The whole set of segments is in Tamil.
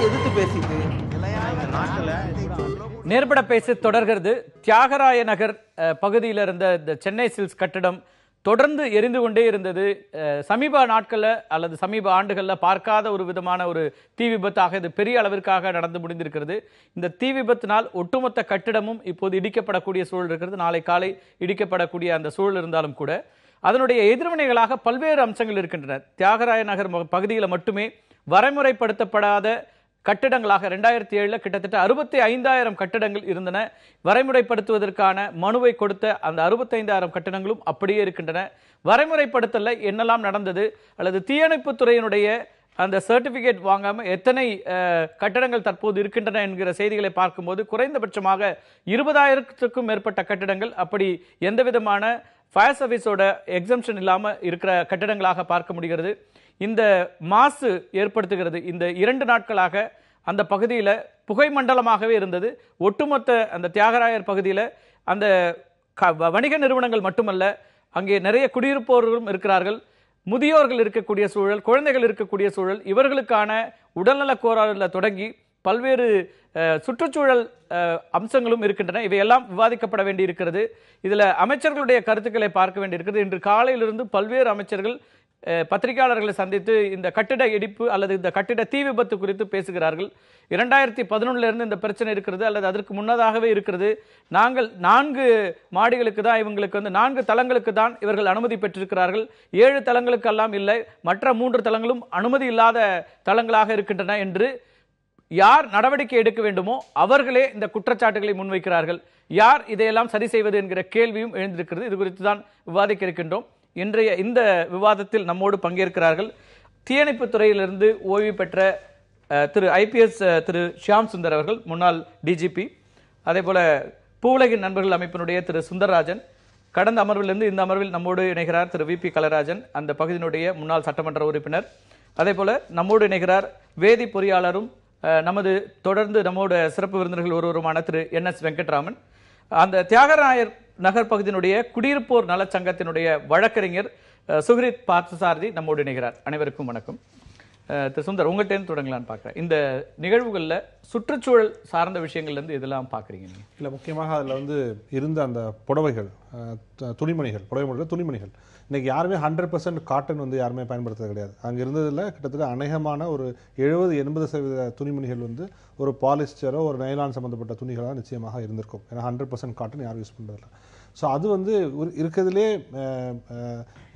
எதிர்த்து பேசிட்டு நேர்பட பேசி தொடர்கிறது. தியாகராய நகர் பகுதியில் இருந்த இந்த சென்னை சில்க்ஸ் கட்டிடம் தொடர்ந்து எரிந்து கொண்டே இருந்தது. சமீப நாட்கள்ல அல்லது சமீப ஆண்டுகள்ல பார்க்காத ஒரு விதமான ஒரு தீ விபத்தாக இது பெரிய அளவிற்காக நடந்து முடிந்திருக்கிறது. இந்த தீ விபத்தினால் ஒட்டுமொத்த கட்டிடமும் இப்போது இடிக்கப்படக்கூடிய சூழல் இருக்கிறது. நாளை காலை இடிக்கப்படக்கூடிய அந்த சூழல் இருந்தாலும் கூட அதனுடைய எதிர்வினைகளாக பல்வேறு அம்சங்கள் இருக்கின்றன. தியாகராய நகர் பகுதியில் மட்டுமே வரைமுறைப்படுத்தப்படாத கட்டிடங்களாக 2007 கிட்டத்தட்ட 65,000 கட்டிடங்கள் இருந்தன. வரைமுறைப்படுத்துவதற்கான மனுவை கொடுத்த அந்த 65,000 கட்டிடங்களும் அப்படியே இருக்கின்றன. வரைமுறைப்படுத்தல என்னெல்லாம் நடந்தது அல்லது தீயணைப்பு துறையினுடைய அந்த சர்டிபிகேட் வாங்காம எத்தனை கட்டடங்கள் தற்போது இருக்கின்றன என்கிற செய்திகளை பார்க்கும்போது குறைந்தபட்சமாக 20,000க்கும் மேற்பட்ட கட்டிடங்கள் அப்படி எந்த விதமான ஃபயர் சர்வீஸோட எக்ஸம்ஷன் இல்லாம இருக்கிற கட்டிடங்களாக பார்க்க முடிகிறது. இந்த மாசு ஏற்படுத்துகிறது. இந்த 2 நாட்களாக அந்த பகுதியில் புகை மண்டலமாகவே இருந்தது. ஒட்டுமொத்த அந்த தியாகராயர் பகுதியில் அந்த வணிக நிறுவனங்கள் மட்டுமல்ல, அங்கே நிறைய குடியிருப்போர்களும் இருக்கிறார்கள், முதியோர்கள் இருக்கக்கூடிய சூழல், குழந்தைகள் இருக்கக்கூடிய சூழல், இவர்களுக்கான உடல்நல கோளாறுல தொடங்கி பல்வேறு சுற்றுச்சூழல் அம்சங்களும் இருக்கின்றன. இவையெல்லாம் விவாதிக்கப்பட வேண்டி இருக்கிறது. இதுல அமைச்சர்களுடைய கருத்துக்களை பார்க்க வேண்டியிருக்கிறது. இன்று காலையிலிருந்து பல்வேறு அமைச்சர்கள் பத்திரிகையாளர்களை சந்தித்து இந்த கட்டிட இடிப்பு அல்லது இந்த கட்டிட தீ விபத்து குறித்து பேசுகிறார்கள். 2011 இருந்து இந்த பிரச்சனை இருக்கிறது அல்லது அதற்கு முன்னதாகவே இருக்கிறது. நாங்கள் 4 மாடிகளுக்கு தான் இவங்களுக்கு 4 தளங்களுக்கு தான் இவர்கள் அனுமதி பெற்றிருக்கிறார்கள். 7 தளங்களுக்கெல்லாம் இல்லை, மற்ற 3 தளங்களும் அனுமதி இல்லாத தளங்களாக இருக்கின்றன என்று யார் நடவடிக்கை எடுக்க வேண்டுமோ அவர்களே இந்த குற்றச்சாட்டுகளை முன்வைக்கிறார்கள். யார் இதையெல்லாம் சரி செய்வது என்கிற கேள்வியும் எழுந்திருக்கிறது. இது குறித்து தான் விவாதிக்க இருக்கின்றோம். இன்றைய இந்த விவாதத்தில் நம்மோடு பங்கேற்கிறார்கள் தீயணைப்பு துறையிலிருந்து ஓய்வு பெற்ற திரு IPS திரு ஷியாம் சுந்தர் அவர்கள், முன்னாள் DGP. அதே போல பூவுலகின் நண்பர்கள் அமைப்பினுடைய திரு சுந்தரராஜன், கடந்த அமர்விலிருந்து இந்த அமர்வில் நம்மோடு இணைகிறார் திரு VP கலராஜன், அந்த பகுதியினுடைய முன்னாள் சட்டமன்ற உறுப்பினர். அதே போல நம்மோடு இணைகிறார் வேதி பொறியாளரும் நமது தொடர்ந்து நம்மோட சிறப்பு விருந்தினர்கள் ஒருவருமான திரு NS வெங்கட்ராமன், அந்த தியாகராயர் நகர் பகுதியினுடைய குடியிருப்போர் நலச்சங்கத்தினுடைய வழக்கறிஞர் சுகிரித் பார்த்தசாரதி நம்மோடு இணைகிறார். அனைவருக்கும் வணக்கம். திரு சுந்தர், உங்கள்கிட்ட தொடங்கலான்னு பார்க்குறேன். இந்த நிகழ்வுகளில் சுற்றுச்சூழல் சார்ந்த விஷயங்கள்லேருந்து இதெல்லாம் பார்க்குறீங்க நீங்கள்? இல்லை, முக்கியமாக அதில் இருந்த அந்த புடவைகள், துணிமணிகள், புடவை துணிமணிகள் இன்றைக்கி யாருமே 100% காட்டன் யாருமே பயன்படுத்துறது கிடையாது. அங்கே இருந்ததில் கிட்டத்தட்ட அநேகமான ஒரு 70-80% துணிமணிகள் ஒரு பாலிஸ்டரோ ஒரு நைலான் சம்மந்தப்பட்ட துணிகளாக நிச்சயமாக இருந்திருக்கும். ஏன்னா 100% காட்டன் யாரும் யூஸ் பண்ணுறதில்ல. ஸோ அது இருக்கிறதுலே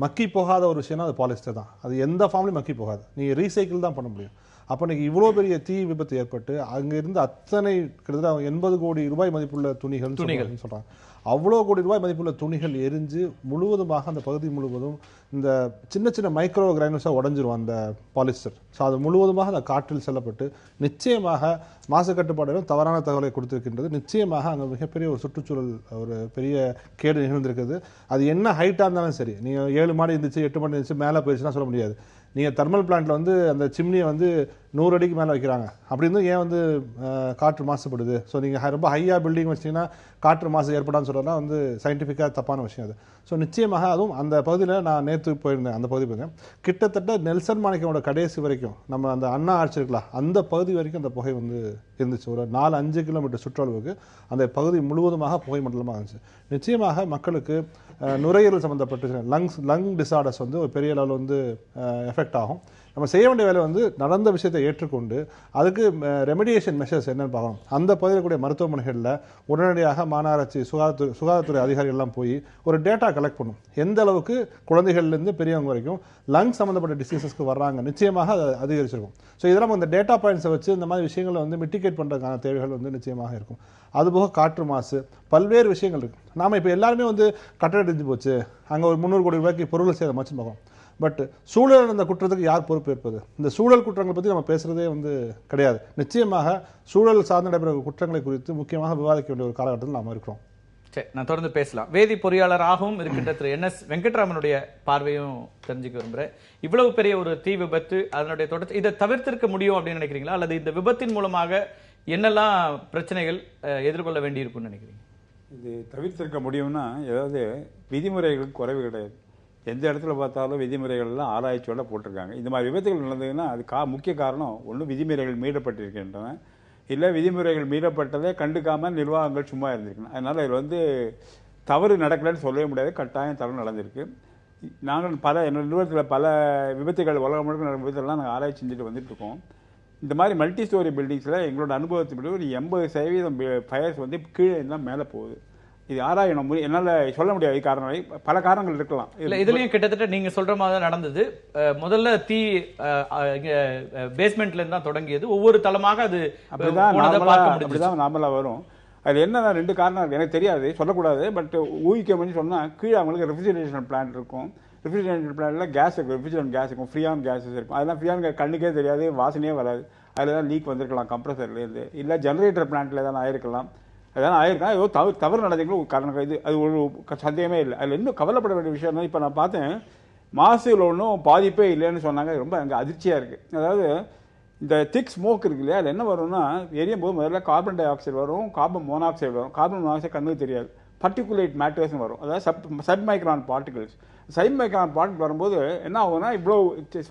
மக்கி போகாத ஒரு விஷயம்னா அது பாலிஸ்டர் தான். அது எந்த ஃபார்ம்லையும் மக்கி போகாது. நீங்கள் ரீசைக்கிள் தான் பண்ண முடியும். அப்போ இன்றைக்கி இவ்வளோ பெரிய தீ விபத்து ஏற்பட்டு அங்கே இருந்து அத்தனை கிட்டத்தட்ட 80 கோடி ரூபாய் மதிப்புள்ள துணிகள் சொல்கிறாங்க. அவ்வளோ கோடி ரூபாய் மதிப்புள்ள துணிகள் எரிஞ்சு முழுவதுமாக அந்த பகுதி முழுவதும் இந்த சின்ன சின்ன மைக்ரோ கிரைனஸாக உடஞ்சிரும் அந்த பாலிஸ்டர். ஸோ அது முழுவதுமாக அந்த காற்றில் செல்லப்பட்டு நிச்சயமாக மாசு கட்டுப்பாடுகளும் தவறான தகவலை கொடுத்திருக்கின்றது. நிச்சயமாக அங்கே மிகப்பெரிய ஒரு சுற்றுச்சூழல் ஒரு பெரிய கேடு நிகழ்ந்திருக்குது. அது என்ன ஹைட்டாக இருந்தாலும் சரி, நீங்கள் 7 மாடி இருந்துச்சு 8 மாடி இருந்துச்சு மேலே போயிடுச்சுன்னா சொல்ல முடியாது. நீங்கள் தெர்மல் பிளான்ட்டில் அந்த சிம்னியை 100 அடிக்கு மேலே வைக்கிறாங்க. அப்படி இருந்தும் ஏன் காற்று மாசுபடுது? ஸோ நீங்கள் ரொம்ப ஹையாக பில்டிங் வச்சிங்கன்னா காற்று மாசு ஏற்படான்னு சொல்கிறதுலாம் சயின்டிஃபிக்காக தப்பான விஷயம் அது. ஸோ நிச்சயமாக அதுவும் அந்த பகுதியில் நான் நேற்று போயிருந்தேன். அந்த பகுதி போயிருந்தேன். கிட்டத்தட்ட நெல்சன் மாணிக்கமோட கடைசி வரைக்கும் நம்ம அந்த அண்ணா ஆட்சி இருக்கலாம் அந்த பகுதி வரைக்கும் அந்த புகை இருந்துச்சு. ஒரு 4-5 கிலோமீட்டர் சுற்றளவுக்கு அந்த பகுதி முழுவதுமாக புகை மண்டலமாக இருந்துச்சு. நிச்சயமாக மக்களுக்கு நுரையீரல் சம்மந்தப்பட்ட லங் டிசார்டர்ஸ் ஒரு பெரிய அளவில் எஃபெக்ட் ஆகும். நம்ம செய்ய வேண்டிய வேலை நடந்த விஷயத்தை ஏற்றுக்கொண்டு அதுக்கு ரெமிடியேஷன் மெஷர்ஸ் என்னன்னு பார்க்கணும். அந்த பகுதியில் கூடிய மருத்துவமனைகளில் உடனடியாக மாநகராட்சி சுகாதாரத்துறை அதிகாரிகள் எல்லாம் போய் ஒரு டேட்டா கலெக்ட் பண்ணும். எந்த அளவுக்கு குழந்தைகள்லேருந்து பெரியவங்க வரைக்கும் லங் சம்மந்தப்பட்ட டிசீசஸ்க்கு வர்றாங்க, நிச்சயமாக அதை அதிகரிச்சிருக்கும். ஸோ இதெல்லாம் இந்த டேட்டா பாயிண்ட்ஸை வச்சு இந்த மாதிரி விஷயங்களை மிட்டிகேட் பண்ணுறதுக்கான தேவைகள் நிச்சயமாக இருக்கும். அதுபோக காற்று மாசு, பல்வேறு விஷயங்கள் இருக்குது. நாம் இப்போ எல்லாருமே கட்டடம் இடிஞ்சு போச்சு, அங்கே ஒரு 300 கோடி ரூபாய்க்கு பொருள் சேதமாச்சுன்னு பார்க்கணும். பட் சூழல் அந்த குற்றத்துக்கு யார் பொறுப்பேற்பது? இந்த சூழல் குற்றங்களை பற்றி நம்ம பேசுகிறதே கிடையாது. நிச்சயமாக சூழல் சார்ந்து நடைபெற குற்றங்களை குறித்து முக்கியமாக விவாதிக்க வேண்டிய ஒரு காலகட்டத்தில் நாம் இருக்கிறோம். சரி, நான் தொடர்ந்து பேசலாம். வேதி பொறியாளராகவும் இருக்கின்ற திரு NS வெங்கட்ராமனுடைய பார்வையும் தெரிஞ்சுக்க விரும்புகிறேன். இவ்வளவு பெரிய ஒரு தீ விபத்து, அதனுடைய தொடர்ச்சி, இதை தவிர்த்திருக்க முடியும் அப்படின்னு நினைக்கிறீங்களா? அல்லது இந்த விபத்தின் மூலமாக என்னெல்லாம் பிரச்சனைகள் எதிர்கொள்ள வேண்டியிருக்கும்னு நினைக்கிறீங்க? இது தவிர்த்திருக்க முடியும்னா, ஏதாவது விதிமுறைகளுக்கு குறைவு கிடையாது. எந்த இடத்துல பார்த்தாலும் விதிமுறைகள்லாம் ஆராய்ச்சியோட போட்டிருக்காங்க. இந்த மாதிரி விபத்துகள் நடந்ததுன்னா அது முக்கிய காரணம் ஒன்று விதிமுறைகள் மீறப்பட்டிருக்கின்றன, இல்லை விதிமுறைகள் மீறப்பட்டதை கண்டுக்காமல் நிர்வாகங்கள் சும்மா இருந்திருக்கணும். அதனால் இதில் வந்து தவறு நடக்கலைன்னு சொல்லவே முடியாது, கட்டாயம் தவறு நடந்திருக்கு. நாங்கள் என்னோட நிறுவனத்தில் பல விபத்துகள் உலகம் முழுக்க நடக்கிற விபத்துலாம் நாங்கள் ஆராய்ச்சி செஞ்சுட்டு வந்துட்டு இருக்கோம். இந்த மாதிரி மல்டி ஸ்டோரி பில்டிங்ஸில் எங்களோட அனுபவத்துப்படி ஒரு 80% ஃபயர்ஸ் வந்து கீழே இருந்தால் மேலே போகுது. இது ஆராயணும், என்னால் சொல்ல முடியாது காரணம், பல காரணங்கள் இருக்கலாம். இல்லை இதுலேயும் கிட்டத்தட்ட நீங்கள் சொல்கிற மாதிரி தான் நடந்தது. முதல்ல தீ பேஸ்மெண்ட்லேருந்து தான் தொடங்கியது, ஒவ்வொரு தளமாக அது அப்படிதான் நார்மலாக வரும். அது என்னன்னா 2 காரணம் இருக்குது, எனக்கு தெரியாது, சொல்லக்கூடாது, பட் ஊகிக்க முடிஞ்சு சொன்னால் கீழே அவங்களுக்கு ரெஃப்ரிஜரேஷன் பிளான்ட் இருக்கும். ரெஃப்ரிஜரேஷன் பிளான்ட்ல கேஸ் இருக்கும், ரெஃப்ரிஜரேஷன் கேஸ் இருக்கும், ஃப்ரீயான் கேஸஸ் இருக்கும். அதெல்லாம் ஃப்ரீயான் கண்ணுக்கே தெரியாது, வாசனையே வராது. அதில் தான் லீக் வந்திருக்கலாம் கம்ப்ரஸர்லேருந்து, இல்லை ஜென்ரேட்டர் பிளான்ட்டில் தான் ஆயிருக்கலாம். அதெல்லாம் ஆயிருக்கான், ஏதோ தவறு நடந்துங்களும் காரணம். இது அது ஒரு சந்தேகமே இல்லை. அதில் இன்னும் கவலைப்பட வேண்டிய விஷயம் தான், இப்போ நான் பார்த்தேன் மாசுல ஒன்றும் பாதிப்பே இல்லைன்னு சொன்னாங்க. ரொம்ப அங்கே அதிர்ச்சியாக இருக்குது. அதாவது இந்த திக் ஸ்மோக் இருக்கு இல்லையா, அது என்ன வரும்னா எரியும் போது முதல்ல கார்பன் டை ஆக்சைடு வரும், கார்பன் மோனாக்சைடு வரும். கார்பன் மோனாக்சைடு கண்ணுக்கு தெரியாது, பர்டிகுலேட் மேட்டர்ஸ்னு வரும், அதாவது sub micron particles. Sub micron particle வரும்போது என்ன ஆகும்னா, இவ்வளோ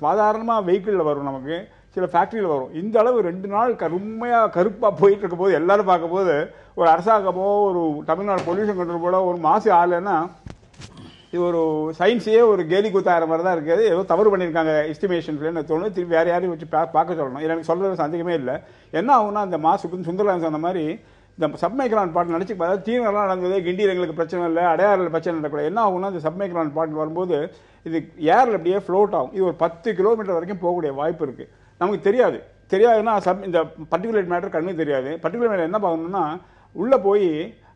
சாதாரணமாக வெஹிக்கிளில் வரும், நமக்கு சில ஃபேக்ட்ரியில் வரும். இந்த அளவு 2 நாள் உண்மையாக கருப்பாக போயிட்டு இருக்கும் போது எல்லாரும் பார்க்கும்போது ஒரு அரசாங்கமோ ஒரு தமிழ்நாடு பொல்யூஷன் கண்ட்ரோல் போல ஒரு மாசு ஆகலைன்னா இது ஒரு சயின்ஸையே ஒரு கேலி கூத்தாயிர மாதிரி தான் இருக்குது. ஏதோ தவறு பண்ணியிருக்காங்க எஸ்டிமேஷன்ஸ்ல தோணு, திருப்பி வேறு யாரையும் வச்சு பார்க்க சொல்லணும். எனக்கு சொல்கிறது சந்தேகமே இல்லை. என்ன ஆகும்னா அந்த மாசுக்கு சுந்தரலான் சொன்ன மாதிரி இந்த சப்மைக்ரான் பாட்டு நினச்சி பார்த்தா தீவிரம்லாம் நடந்தது, கிண்டியில் எங்களுக்கு பிரச்சனை இல்லை, அடையாறில் பிரச்சனை நடக்கூடாது. என்ன ஆகும்னா இந்த சப்மைக்ரான் பாட்டு வரும்போது இது ஏரில் அப்படியே ஃப்ளோட் ஆகும். இது ஒரு 10 கிலோமீட்டர் வரைக்கும் போகக்கூடிய வாய்ப்பு இருக்குது. நமக்கு தெரியாதுன்னா இந்த பர்டிகுலேட் மேட்டர் கண்ணுக்கு தெரியாது. பர்டிகுலர் மேட்டர் என்ன பார்க்கணும்னா உள்ளே போய்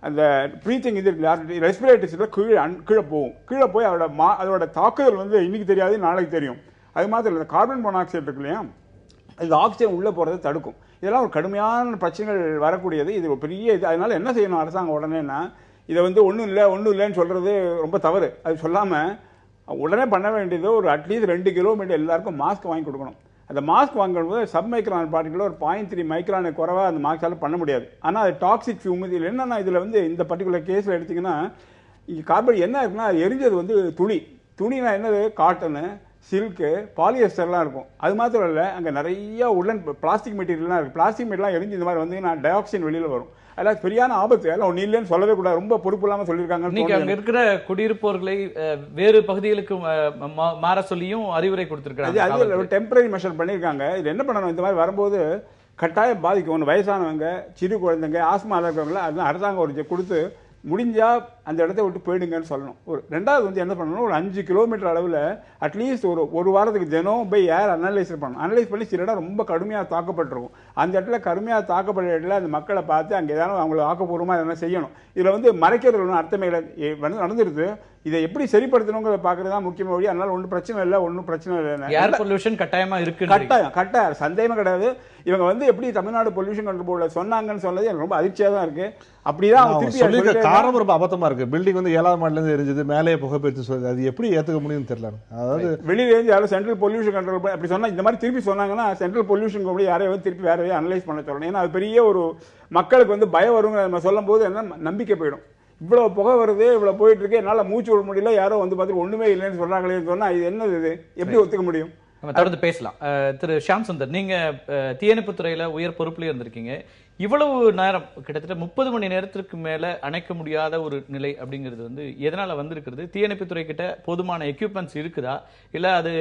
அந்த ப்ரீத்திங் இது ரெஸ்பிரேட்டரிஸில் கீழே போகும். கீழே போய் அதோட தாக்குதல் வந்து இன்னைக்கு தெரியாது, நாளைக்கு தெரியும். அது மாதிரி இல்லை, கார்பன் மோனாக்சைடு இருக்கு இல்லையா, இது ஆக்சிஜன் உள்ளே போகிறத தடுக்கும். இதெல்லாம் ஒரு கடுமையான பிரச்சனைகள் வரக்கூடியது. இது ஒரு பெரிய இது. அதனால என்ன செய்யணும் அரசாங்கம் உடனேன்னா, இதை வந்து ஒன்றும் இல்லைன்னு சொல்கிறது ரொம்ப தவறு. அது சொல்லாமல் உடனே பண்ண வேண்டியது ஒரு அட்லீஸ்ட் 2 கிலோமீட்டர் எல்லாருக்கும் மாஸ்க் வாங்கி கொடுக்கணும். அந்த மாஸ்க் வாங்கும்போது சப் மைக்ரான் பார்ட்டிகள் ஒரு 0.3 மைக்ரானு குறைவாக அந்த மாஸ்க்கால் பண்ண முடியாது. ஆனால் அது டாக்ஸிக் ஃபியூம். இதில் என்னன்னா, இதில் வந்து இந்த பர்டிகுலர் கேஸில் எடுத்திங்கன்னா இங்கே கார்பன் என்ன இருக்குன்னா, அது எரிஞ்சது வந்து துணினா என்னது, காட்டனு, சில்க்கு, பாலியஸ்டர்லாம் இருக்கும். அது மாத்திரம் இல்லை, அங்கே நிறைய உடன் பிளாஸ்டிக் மெட்டீரியல்லாம் இருக்குது. பிளாஸ்டிக் மெட்டீரியல்லாம் எரிஞ்சு இந்த மாதிரி வந்து டயாக்சின் வெளியில் வரும். அதெல்லாம் பெரியான ஆபத்து. அதெல்லாம் ஒன்றும் இல்லைன்னு சொல்லவே கூடாது, ரொம்ப பொறுப்பு இல்லாமல் சொல்லியிருக்காங்க. இன்னைக்கு அங்கே இருக்கிற குடியிருப்போர்களை வேறு பகுதிகளுக்கு மாற சொல்லியும் அறிவுரை கொடுத்துருக்காங்க. அது டெம்பரரி மெஷர் பண்ணியிருக்காங்க. இது என்ன பண்ணணும், இந்த மாதிரி வரும்போது கட்டாயம் பாதிக்கும். ஒன்று வயசானவங்க, சிறு குழந்தைங்க, ஆஸ்மா இருக்கிறவங்கள அதெல்லாம் அரசாங்கம் ஒரு கொடுத்து முடிஞ்சா அந்த இடத்த விட்டு போயிடுங்கன்னு சொல்லணும். ரெண்டாவது வந்து என்ன பண்ணணும், ஒரு 5 கிலோமீட்டர் அளவில் அட்லீஸ்ட் ஒரு வாரத்துக்கு தினம் போய் ஏர் அனலைஸ் பண்ணணும். அனலைஸ் பண்ணி சில இடம் ரொம்ப கடுமையாக தாக்கப்பட்டிருக்கும். அந்த இடத்துல கடுமையாக தாக்கப்பட்ட இடத்துல அந்த மக்களை பார்த்து அங்கே ஏதாவது அவங்களை ஆக்கப்பூர்வமாக எதனா செய்யணும். இதில் வந்து மறைக்கிறது ஒன்றும் அர்த்தமே இல்லை. நடந்துருது, இதை எப்படி சரிப்படுத்தணுங்கிறத பார்க்கறது தான் முக்கியமாக வழி. அதனால ஒன்றும் பிரச்சனை இல்லை. ஏர் பொல்யூஷன் கட்டாயமாக இருக்கு, கட்டாயம் சந்தேகமே கிடையாது. இவங்க வந்து எப்படி தமிழ்நாடு பொல்யூஷன் கண்ட்ரோல் போர்டில் சொன்னாங்கன்னு சொன்னது எனக்கு ரொம்ப அதிர்ச்சியாக தான் இருக்கு. அப்படிதான் காரணம் ரொம்ப அபத்தமா இருக்கு. பில்டிங் வந்து 7ஆம் மாடில இருந்து எரிஞ்சது, மேலே புகைப்பெடுத்து சொல்லுது. அது எப்படி ஏத்துக்க முடியும்னு தெரியல. அதாவது வெளியில இருந்து யாரும் சென்ட்ரல் பொல்யூஷன் கண்ட்ரோல் அப்படி சொன்னா, இந்த மாதிரி திருப்பி சொன்னாங்கன்னா சென்ட்ரல் பொல்யூஷன் யாரையும் திருப்பி வேற அனலைஸ் பண்ண சொல்லணும். ஏன்னா அது பெரிய ஒரு மக்களுக்கு வந்து பயம் வருங்க. நம்ம சொல்லும் போது என்ன நம்பிக்கை போயிடும். இவ்வளவு புகை வருது, இவ்வளவு போயிட்டு இருக்கு, என்னால மூச்சு விட முடியல, யாரோ வந்து பார்த்து ஒண்ணுமே இல்லைன்னு சொல்றாங்களே சொன்னா இது என்னது, இது எப்படி ஒத்துக்க முடியும்? நம்ம தொடர்ந்து பேசலாம். திரு ஷியாம் சுந்தர், நீங்க தீயணைப்பு துறையில உயர் பொறுப்புல இருந்திருக்கீங்க. இவ்வளவு நேரம் கிட்டத்தட்ட 30 மணி நேரத்திற்கு மேல அணைக்க முடியாத ஒரு நிலை அப்படிங்கிறது வந்து எதனால வந்திருக்கிறது? தீயணைப்பு துறை கிட்ட போதுமான எக்யூப்மெண்ட்ஸ் இருக்குதா, இல்ல அது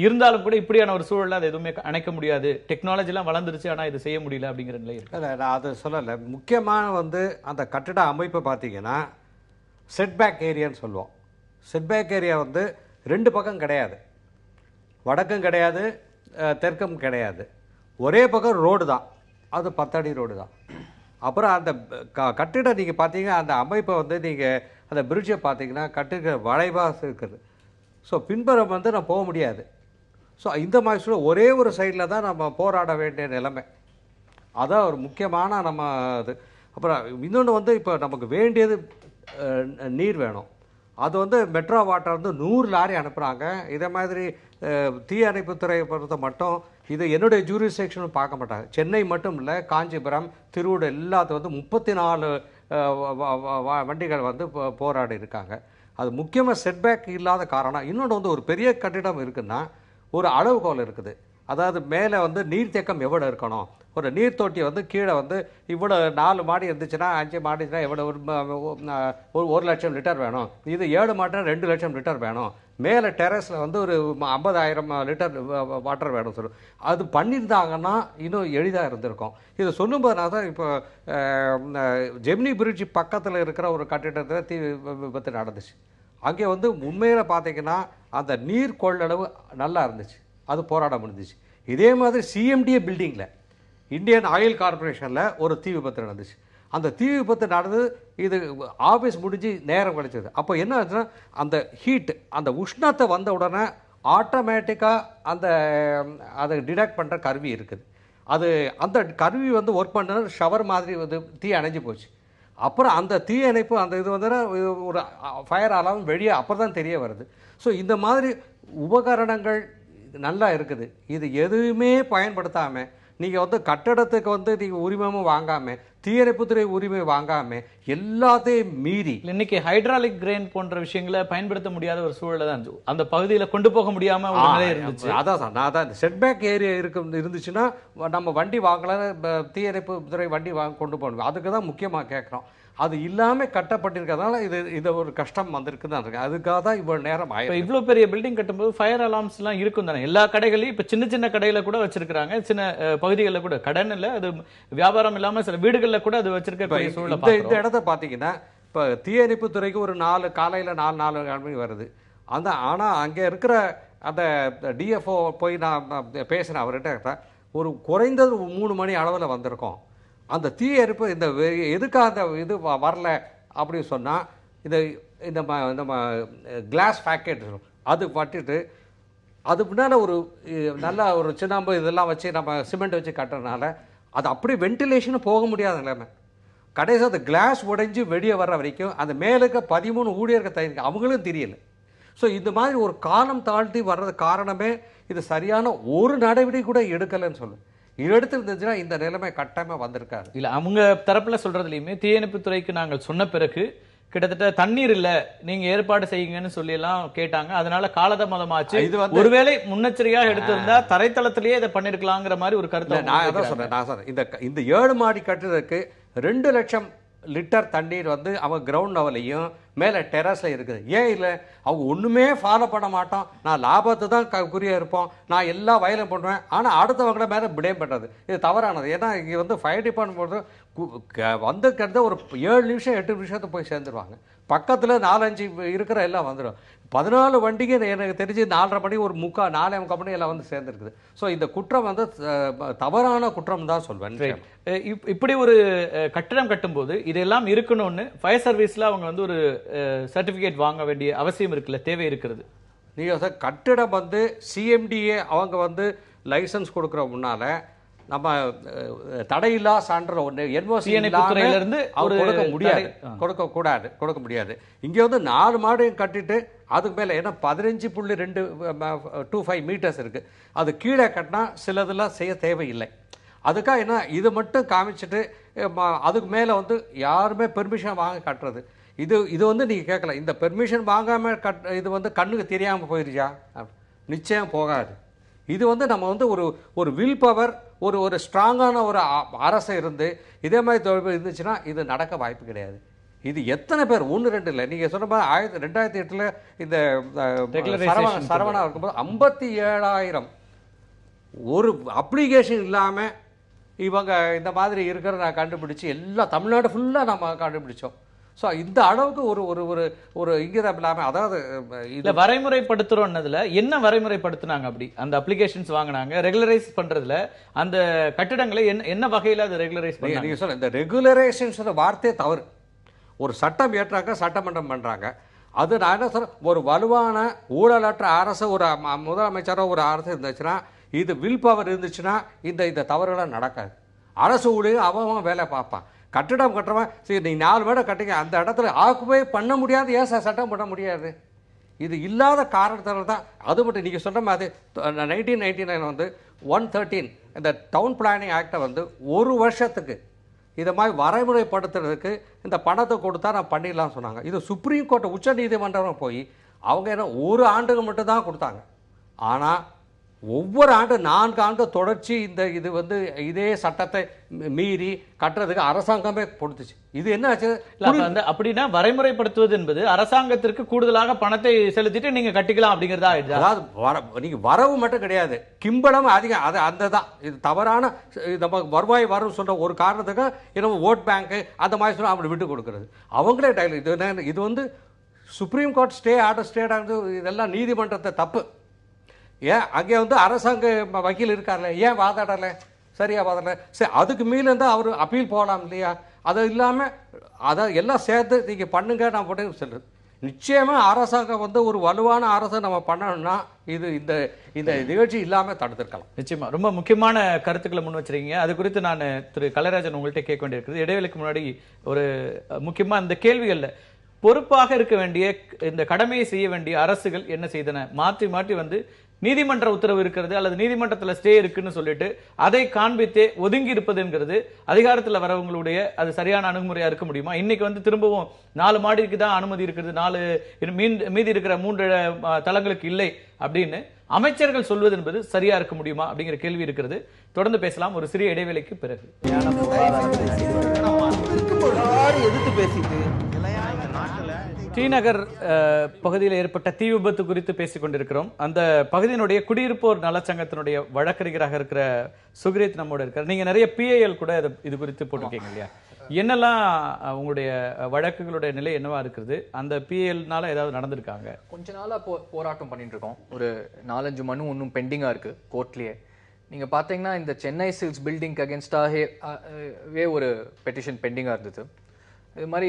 இருந்தாலும் கூட இப்படியான ஒரு சூழல்ல அது எதுவுமே அணைக்க முடியாது, டெக்னாலஜி எல்லாம் வளர்ந்துருச்சு ஆனா இது செய்ய முடியல அப்படிங்கிற நிலை இருக்கு? நான் அதை சொல்லலை. முக்கியமான வந்து அந்த கட்டிட அமைப்பை பார்த்தீங்கன்னா செட்பேக் ஏரியான்னு சொல்லுவோம். செட்பேக் ஏரியா வந்து 2 பக்கம் கிடையாது, வடக்கும் கிடையாது, தெற்கும் கிடையாது, ஒரே பக்கம் ரோடு தான், அது 10 அடி ரோடு தான். அப்புறம் அந்த கட்டிடம் நீங்கள் பார்த்தீங்கன்னா அந்த அமைப்பை வந்து நீங்கள் அந்த பிரிட்ஜை பார்த்தீங்கன்னா கட்டிட வளைவாக இருக்குது. ஸோ பின்புறம் வந்து நான் போக முடியாது. ஸோ இந்த மாதிரி சொல்ல ஒரே ஒரு சைடில் தான் நம்ம போராட வேண்டிய நிலைமை. அதான் ஒரு முக்கியமான நம்ம இது. அப்புறம் இன்னொன்று வந்து இப்போ நமக்கு வேண்டியது நீர் வேணும். அது வந்து மெட்ரோ வாட்டர் வந்து 100 லாரி அனுப்புகிறாங்க. இதே மாதிரி தீயணைப்புத்துறையை பொறுத்த மட்டும் இது என்னுடைய ஜூரிஸ்டிக்ஷன் பார்க்க மாட்டாங்க. சென்னை மட்டும் இல்லை, காஞ்சிபுரம், திருவூர் எல்லாத்துக்கும் வந்து 34 வண்டிகள் வந்து போராடி இருக்காங்க. அது முக்கியமாக செட்பேக் இல்லாத காரணம். இன்னொன்று வந்து ஒரு பெரிய கட்டிடம் இருக்குன்னா ஒரு அளவுகோல் இருக்குது. அதாவது மேலே வந்து நீர்த்தேக்கம் எவ்வளோ இருக்கணும், ஒரு நீர் தொட்டி வந்து கீழே வந்து இவ்வளோ 4 மாடி இருந்துச்சுன்னா 5 மாடி இருந்துச்சுன்னா எவ்வளோ ஒரு 1 லட்சம் லிட்டர் வேணும், இது 7 மாடினா 2 லட்சம் லிட்டர் வேணும், மேலே டெரஸில் வந்து ஒரு 50,000 லிட்டர் வாட்டர் வேணும் சொல்லும். அது பண்ணியிருந்தாங்கன்னா இன்னும் எளிதாக இருந்திருக்கும். இதை சொல்லும்போது நான் தான் இப்போ ஜெமினி பிரிட்ஜ் பக்கத்தில் இருக்கிற ஒரு கட்டிடத்தில் தீ விபத்து நடந்துச்சு. அங்கே வந்து உண்மையில் பார்த்தீங்கன்னா அந்த நீர் கொள்ளளவு நல்லா இருந்துச்சு, அது போராட முடிஞ்சிச்சு. இதே மாதிரி சிஎம்டிஏ பில்டிங்கில் இந்தியன் ஆயில் கார்பரேஷனில் ஒரு தீ விபத்து நடந்துச்சு. அந்த தீ விபத்து நடந்து இது ஆஃபீஸ் முடிஞ்சு நேரம் கிடைச்சது. அப்போ என்ன ஆச்சுன்னா அந்த ஹீட், அந்த உஷ்ணத்தை வந்த உடனே ஆட்டோமேட்டிக்காக அதை டிடெக்ட் பண்ணுற கருவி இருக்குது. அது அந்த கருவி வந்து ஒர்க் பண்ண ஷவர் மாதிரி வந்து தீ அணைஞ்சு போச்சு. அப்புறம் அந்த தீ அணைப்பு அந்த இது வந்து ஒரு ஃபயர் அலாம் வெளியே அப்புறம் தான் தெரிய வருது. ஸோ இந்த மாதிரி உபகரணங்கள் நல்லா இருக்குது. இது எதுவுமே பயன்படுத்தாமல் நீங்கள் வந்து கட்டடத்துக்கு வந்து நீங்கள் உரிமமும் வாங்காமல், தீயணைப்புத்துறை உரிமை வாங்காமல் எல்லாத்தையும் மீறி இன்னைக்கு ஹைட்ராலிக் கிரெயின் போன்ற விஷயங்களை பயன்படுத்த முடியாத ஒரு சூழலை தான் அந்த பகுதியில் கொண்டு போக முடியாமல் ஒரு நிலை இருந்துச்சு. அதான் சார், நான் தான் செட்பேக் ஏரியா இருந்துச்சுன்னா நம்ம வண்டி வாங்கலாம், தீயணைப்புத்துறை வண்டி கொண்டு போகணும். அதுக்கு தான் முக்கியமாக கேட்குறோம். அது இல்லாமல் கட்டப்பட்டிருக்கிறதுனால இது ஒரு கஷ்டம் வந்திருக்குன்னு தான் இருக்கு. அதுக்காக தான் இவ்வளோ நேரம் ஆயிடும். இவ்வளோ பெரிய பில்டிங் கட்டும்போது ஃபயர் அலார்ம்ஸ் எல்லாம் இருக்கும் தானே எல்லா கடைகளையும். இப்போ சின்ன சின்ன கடையில் கூட வச்சிருக்காங்க, சின்ன பகுதிகளில் கூட, கடன் இல்லை அது வியாபாரம் இல்லாமல் சில வீடுகளில் கூட அது வச்சிருக்க சூழல். இந்த இடத்த பார்த்தீங்கன்னா இப்போ தீயணைப்புத்துறைக்கு ஒரு 4 காலையில் 4 மணி வருது. ஆனால் அங்கே இருக்கிற அந்த டிஎஃப்ஓ போய் நான் பேசினேன் அவர்கிட்ட, ஒரு குறைந்தது 3 மணி அளவில் வந்திருக்கோம். அந்த தீயணைப்பு இந்த எதுக்காக அந்த இது வரல அப்படின்னு சொன்னால் இந்த கிளாஸ் பேக்கெட் அது பட்டுட்டு அது முன்னால் ஒரு நல்ல ஒரு சின்னாம்பு இதெல்லாம் வச்சு நம்ம சிமெண்ட் வச்சு கட்டுறதுனால அது அப்படி வென்டிலேஷனும் போக முடியாத நிலைமை. கடைசி அந்த கிளாஸ் உடைஞ்சு வெளியே வர்ற வரைக்கும் அந்த மேலுக்கு 13 ஊழியர்கள் தயாரிக்க அவங்களும் தெரியல. ஸோ இந்த மாதிரி ஒரு காலம் தாழ்த்தி வர்றது காரணமே இது சரியான ஒரு நடவடிக்கை கூட எடுக்கலைன்னு சொல்லு. இது எடுத்து இருந்துச்சுன்னா இந்த நிலைமை கட்டாயமா வந்திருக்காரு. இல்ல அவங்க தரப்புல சொல்றதுலயுமே தீயணைப்புத்துறைக்கு நாங்கள் சொன்ன பிறகு கிட்டத்தட்ட தண்ணீர் இல்ல, நீங்க ஏற்பாடு செய்யுங்கன்னு சொல்லி எல்லாம் கேட்டாங்க. அதனால காலதாமதமாச்சு. ஒருவேளை முன்னெச்சரிக்கையாக எடுத்திருந்தா தரைத்தளத்திலேயே இதை பண்ணிருக்கலாங்கிற மாதிரி ஒரு கருத்தை நான் அதான் சொல்றேன். இந்த 7 மாடி கட்டுறதுக்கு 2 லட்சம் லிட்டர் தண்ணீர் வந்து அவங்க கிரவுண்ட் லெவலையும் மேலே டெரஸில் இருக்குது. ஏன் இல்லை? அவங்க ஒன்றுமே ஃபாலோ பண்ண மாட்டோம், நான் லாபத்தை தான் குறியாக இருப்போம், நான் எல்லா வயலும் பண்ணுவேன், ஆனால் அடுத்தவங்கள மேலே பிளேம் பண்ணுறது இது தவறானது. ஏன்னா இங்கே வந்து ஃபயர் டிபார்ட்மெண்ட் வந்து கிட்ட ஒரு 7 நிமிஷம் 8 நிமிஷத்தை போய் சேர்ந்துருவாங்க. பக்கத்தில் 4-5 இருக்கிற எல்லாம் வந்துடும். 14 வண்டிக்கு எனக்கு தெரிஞ்சு 4:30 மணி ஒரு 4:45 மணி எல்லாம் வந்து சேர்ந்துருக்குது. ஸோ இந்த குற்றம் வந்து தவறான குற்றம் தான் சொல்வேன். இப்படி ஒரு கட்டிடம் கட்டும்போது இதெல்லாம் இருக்கணும்னு ஃபயர் சர்வீஸ்ல அவங்க வந்து ஒரு சர்டிபிகேட் வாங்க வேண்டிய அவசியம் இருக்குல்ல, தேவை இருக்கிறது. நீங்கள் கட்டிடம் வந்து சிஎம்டிஏ அவங்க வந்து லைசன்ஸ் கொடுக்குற முன்னால நம்ம தடையில்லா சான்று ஒன்று என்ஓசி இருந்து கொடுக்க முடியாது, கொடுக்க முடியாது. இங்கே வந்து 4 மாடியும் கட்டிட்டு அதுக்கு மேலே ஏன்னா 15.225 மீட்டர்ஸ் இருக்குது. அது கீழே கட்டினா சிலதெல்லாம் செய்ய தேவையில்லை. அதுக்காக என்ன இது மட்டும் காமிச்சிட்டு அதுக்கு மேலே வந்து யாருமே பெர்மிஷன் வாங்க கட்டுறது இது வந்து நீங்கள் கேட்கல. இந்த பெர்மிஷன் வாங்காமல் இது வந்து கண்ணுக்கு தெரியாமல் போயிருச்சா? நிச்சயம் போகாது. இது வந்து நம்ம வந்து ஒரு வில் பவர் ஒரு ஸ்ட்ராங்கான ஒரு அரசு இருந்து இதே மாதிரி தொழில் இருந்துச்சுன்னா இது நடக்க வாய்ப்பு கிடையாது. இது எத்தனை பேர் 1-2 இல்லை, நீங்கள் சொன்ன மாதிரி 2008 இந்த சரவணா இருக்கும்போது 57,000 ஒரு அப்ளிகேஷன் இல்லாமல் இவங்க இந்த மாதிரி இருக்கிறத நான் கண்டுபிடிச்சி எல்லா தமிழ்நாடு ஃபுல்லாக நம்ம கண்டுபிடிச்சோம். ஸோ இந்த அளவுக்கு ஒரு இங்கிதம் இல்லாமல், அதாவது இதில் வரைமுறைப்படுத்துகிறோன்னதுல என்ன வரைமுறைப்படுத்தினாங்க? அப்படி அந்த அப்ளிகேஷன்ஸ் வாங்கினாங்க ரெகுலரைஸ் பண்ணுறதுல அந்த கட்டிடங்களை என்ன வகையில் அது ரெகுலரைஸ் பண்ணி நீங்கள் சொல்ல இந்த ரெகுலரைசேஷன் வார்த்தையே தவறு. ஒரு சட்டம் ஏற்றாங்க, சட்டமன்றம் பண்ணுறாங்க. அது நான் என்ன சொல்கிறேன், ஒரு வலுவான ஊழலற்ற அரசு ஒரு முதலமைச்சரோ ஒரு அரசு இருந்துச்சுன்னா இது வில் பவர் இருந்துச்சுன்னா இந்த தவறுகளாம் நடக்காது. அரசு ஊழியர் அவன் வேலை பார்ப்பான். கட்டிடம் கட்டுறவன் சரி நீ 4 மேடை கட்டிங்க, அந்த இடத்துல ஆக்குபை பண்ண முடியாது. ஏன் சார் சட்டம் பண்ண முடியாது? இது இல்லாத காரணத்தால் தான். அது மட்டும் நீங்கள் சொல்கிற மாதிரி 1999 வந்து 113 இந்த டவுன் பிளானிங் ஆக்டை வந்து 1 வருஷத்துக்கு இதை மாதிரி வரைமுறைப்படுத்துறதுக்கு இந்த பணத்தை கொடுத்தா நான் பண்ணிடலாம்னு சொன்னாங்க. இது சுப்ரீம் கோர்ட் உச்ச நீதிமன்றம் போய் அவங்க என்ன ஒரு ஆண்டுக்கு மட்டும் தான் கொடுத்தாங்க. ஆனால் ஒவ்வொரு ஆண்டு 4 ஆண்டு தொடர்ச்சி இது வந்து இதே சட்டத்தை மீறி கட்டுறதுக்கு அரசாங்கமே கொடுத்துச்சு. இது என்ன ஆச்சு? அப்படின்னா வரைமுறைப்படுத்துவது என்பது அரசாங்கத்திற்கு கூடுதலாக பணத்தை செலுத்திட்டு நீங்க கட்டிக்கலாம் அப்படிங்கிறதா? அதாவது நீங்க வரவு மட்டும் கிடையாது, கிம்பளம் அதிகம். அது அந்த தான் இது தவறான நம்ம வருவாய் வரும் சொல்ற ஒரு காரணத்துக்கு இன்னும் ஓட் பேங்க் அந்த மாதிரி சொல்ல அப்படி விட்டு கொடுக்கறது அவங்களே டைல். இது வந்து சுப்ரீம் கோர்ட் ஸ்டே ஆர்டர் இதெல்லாம் நீதிமன்றத்தை தப்பு. ஏன் அங்கே வந்து அரசாங்க வக்கீல் இருக்கார்ல, ஏன் வாதாடலை? சரியா வாதாடலை? சரி, அதுக்கு மேலே இருந்தால் அவர் அப்பீல் போகலாம் இல்லையா? அது இல்லாமல் அதை எல்லாம் சேர்த்து நீங்கள் பண்ணுங்க நான் போட்டு சொல்கிறது. நிச்சயமாக அரசாங்கம் வந்து ஒரு வலுவான அரசை நம்ம பண்ணணும்னா இது இந்த இந்த நிகழ்ச்சி இல்லாமல் தடுத்திருக்கலாம். நிச்சயமா ரொம்ப முக்கியமான கருத்துக்களை முன் வச்சிருக்கீங்க. அது குறித்து நான் திரு கலைராஜன் உங்கள்கிட்ட கேட்க வேண்டியிருக்கிறது. இடைவெளிக்கு முன்னாடி ஒரு முக்கியமாக இந்த கேள்விகளில் பொறுப்பாக இருக்க வேண்டிய இந்த கடமையை செய்ய வேண்டிய அரசுகள் என்ன செய்தன? மாற்றி மாற்றி வந்து நீதிமன்ற உத்தரவு இருக்கிறது அல்லது நீதிமன்றத்தில் ஸ்டே இருக்குன்னு சொல்லிட்டு அதை காண்பித்தே ஒதுங்கி இருப்பதுங்கிறது அதிகாரத்தில் வரவங்களுடைய அது சரியான அணுகுமுறையா இருக்க முடியுமா? இன்னைக்கு வந்து திரும்பவும் 4 மாடிக்கு தான் அனுமதி இருக்கிறது, 4 மீதி இருக்கிற 3 தளங்களுக்கு இல்லை அப்படின்னு அமைச்சர்கள் சொல்வது என்பது சரியா இருக்க முடியுமா அப்படிங்கிற கேள்வி இருக்கிறது. தொடர்ந்து பேசலாம் ஒரு சிறிய இடைவேளைக்கு பிறகு. ஸ்ரீநகர் பகுதியில் ஏற்பட்ட தீ விபத்து குறித்து பேசிக் கொண்டிருக்கிறோம். அந்த பகுதியினுடைய குடியிருப்போர் நலச்சங்கத்தினுடைய வழக்கறிஞராக இருக்கிற சுக்ரீத் நம்மோட இருக்கார். நீங்க நிறைய PIL கூட இது குறித்து போட்டிருக்கீங்க இல்லையா? என்னெல்லாம் உங்களுடைய வழக்குகளுடைய நிலை என்னவா இருக்குது? அந்த PILனால ஏதாவது நடந்திருக்காங்க? கொஞ்ச நாளா போராட்டம் பண்ணிட்டு இருக்கோம். ஒரு 4-5 மனு இன்னும் பெண்டிங்கா இருக்கு கோர்ட்லயே. நீங்க பாத்தீங்கன்னா இந்த சென்னை சில்க்ஸ் பில்டிங் அகேன்ஸ்டாகவே ஒரு பெட்டிஷன் பெண்டிங்கா இருந்தது. இது மாதிரி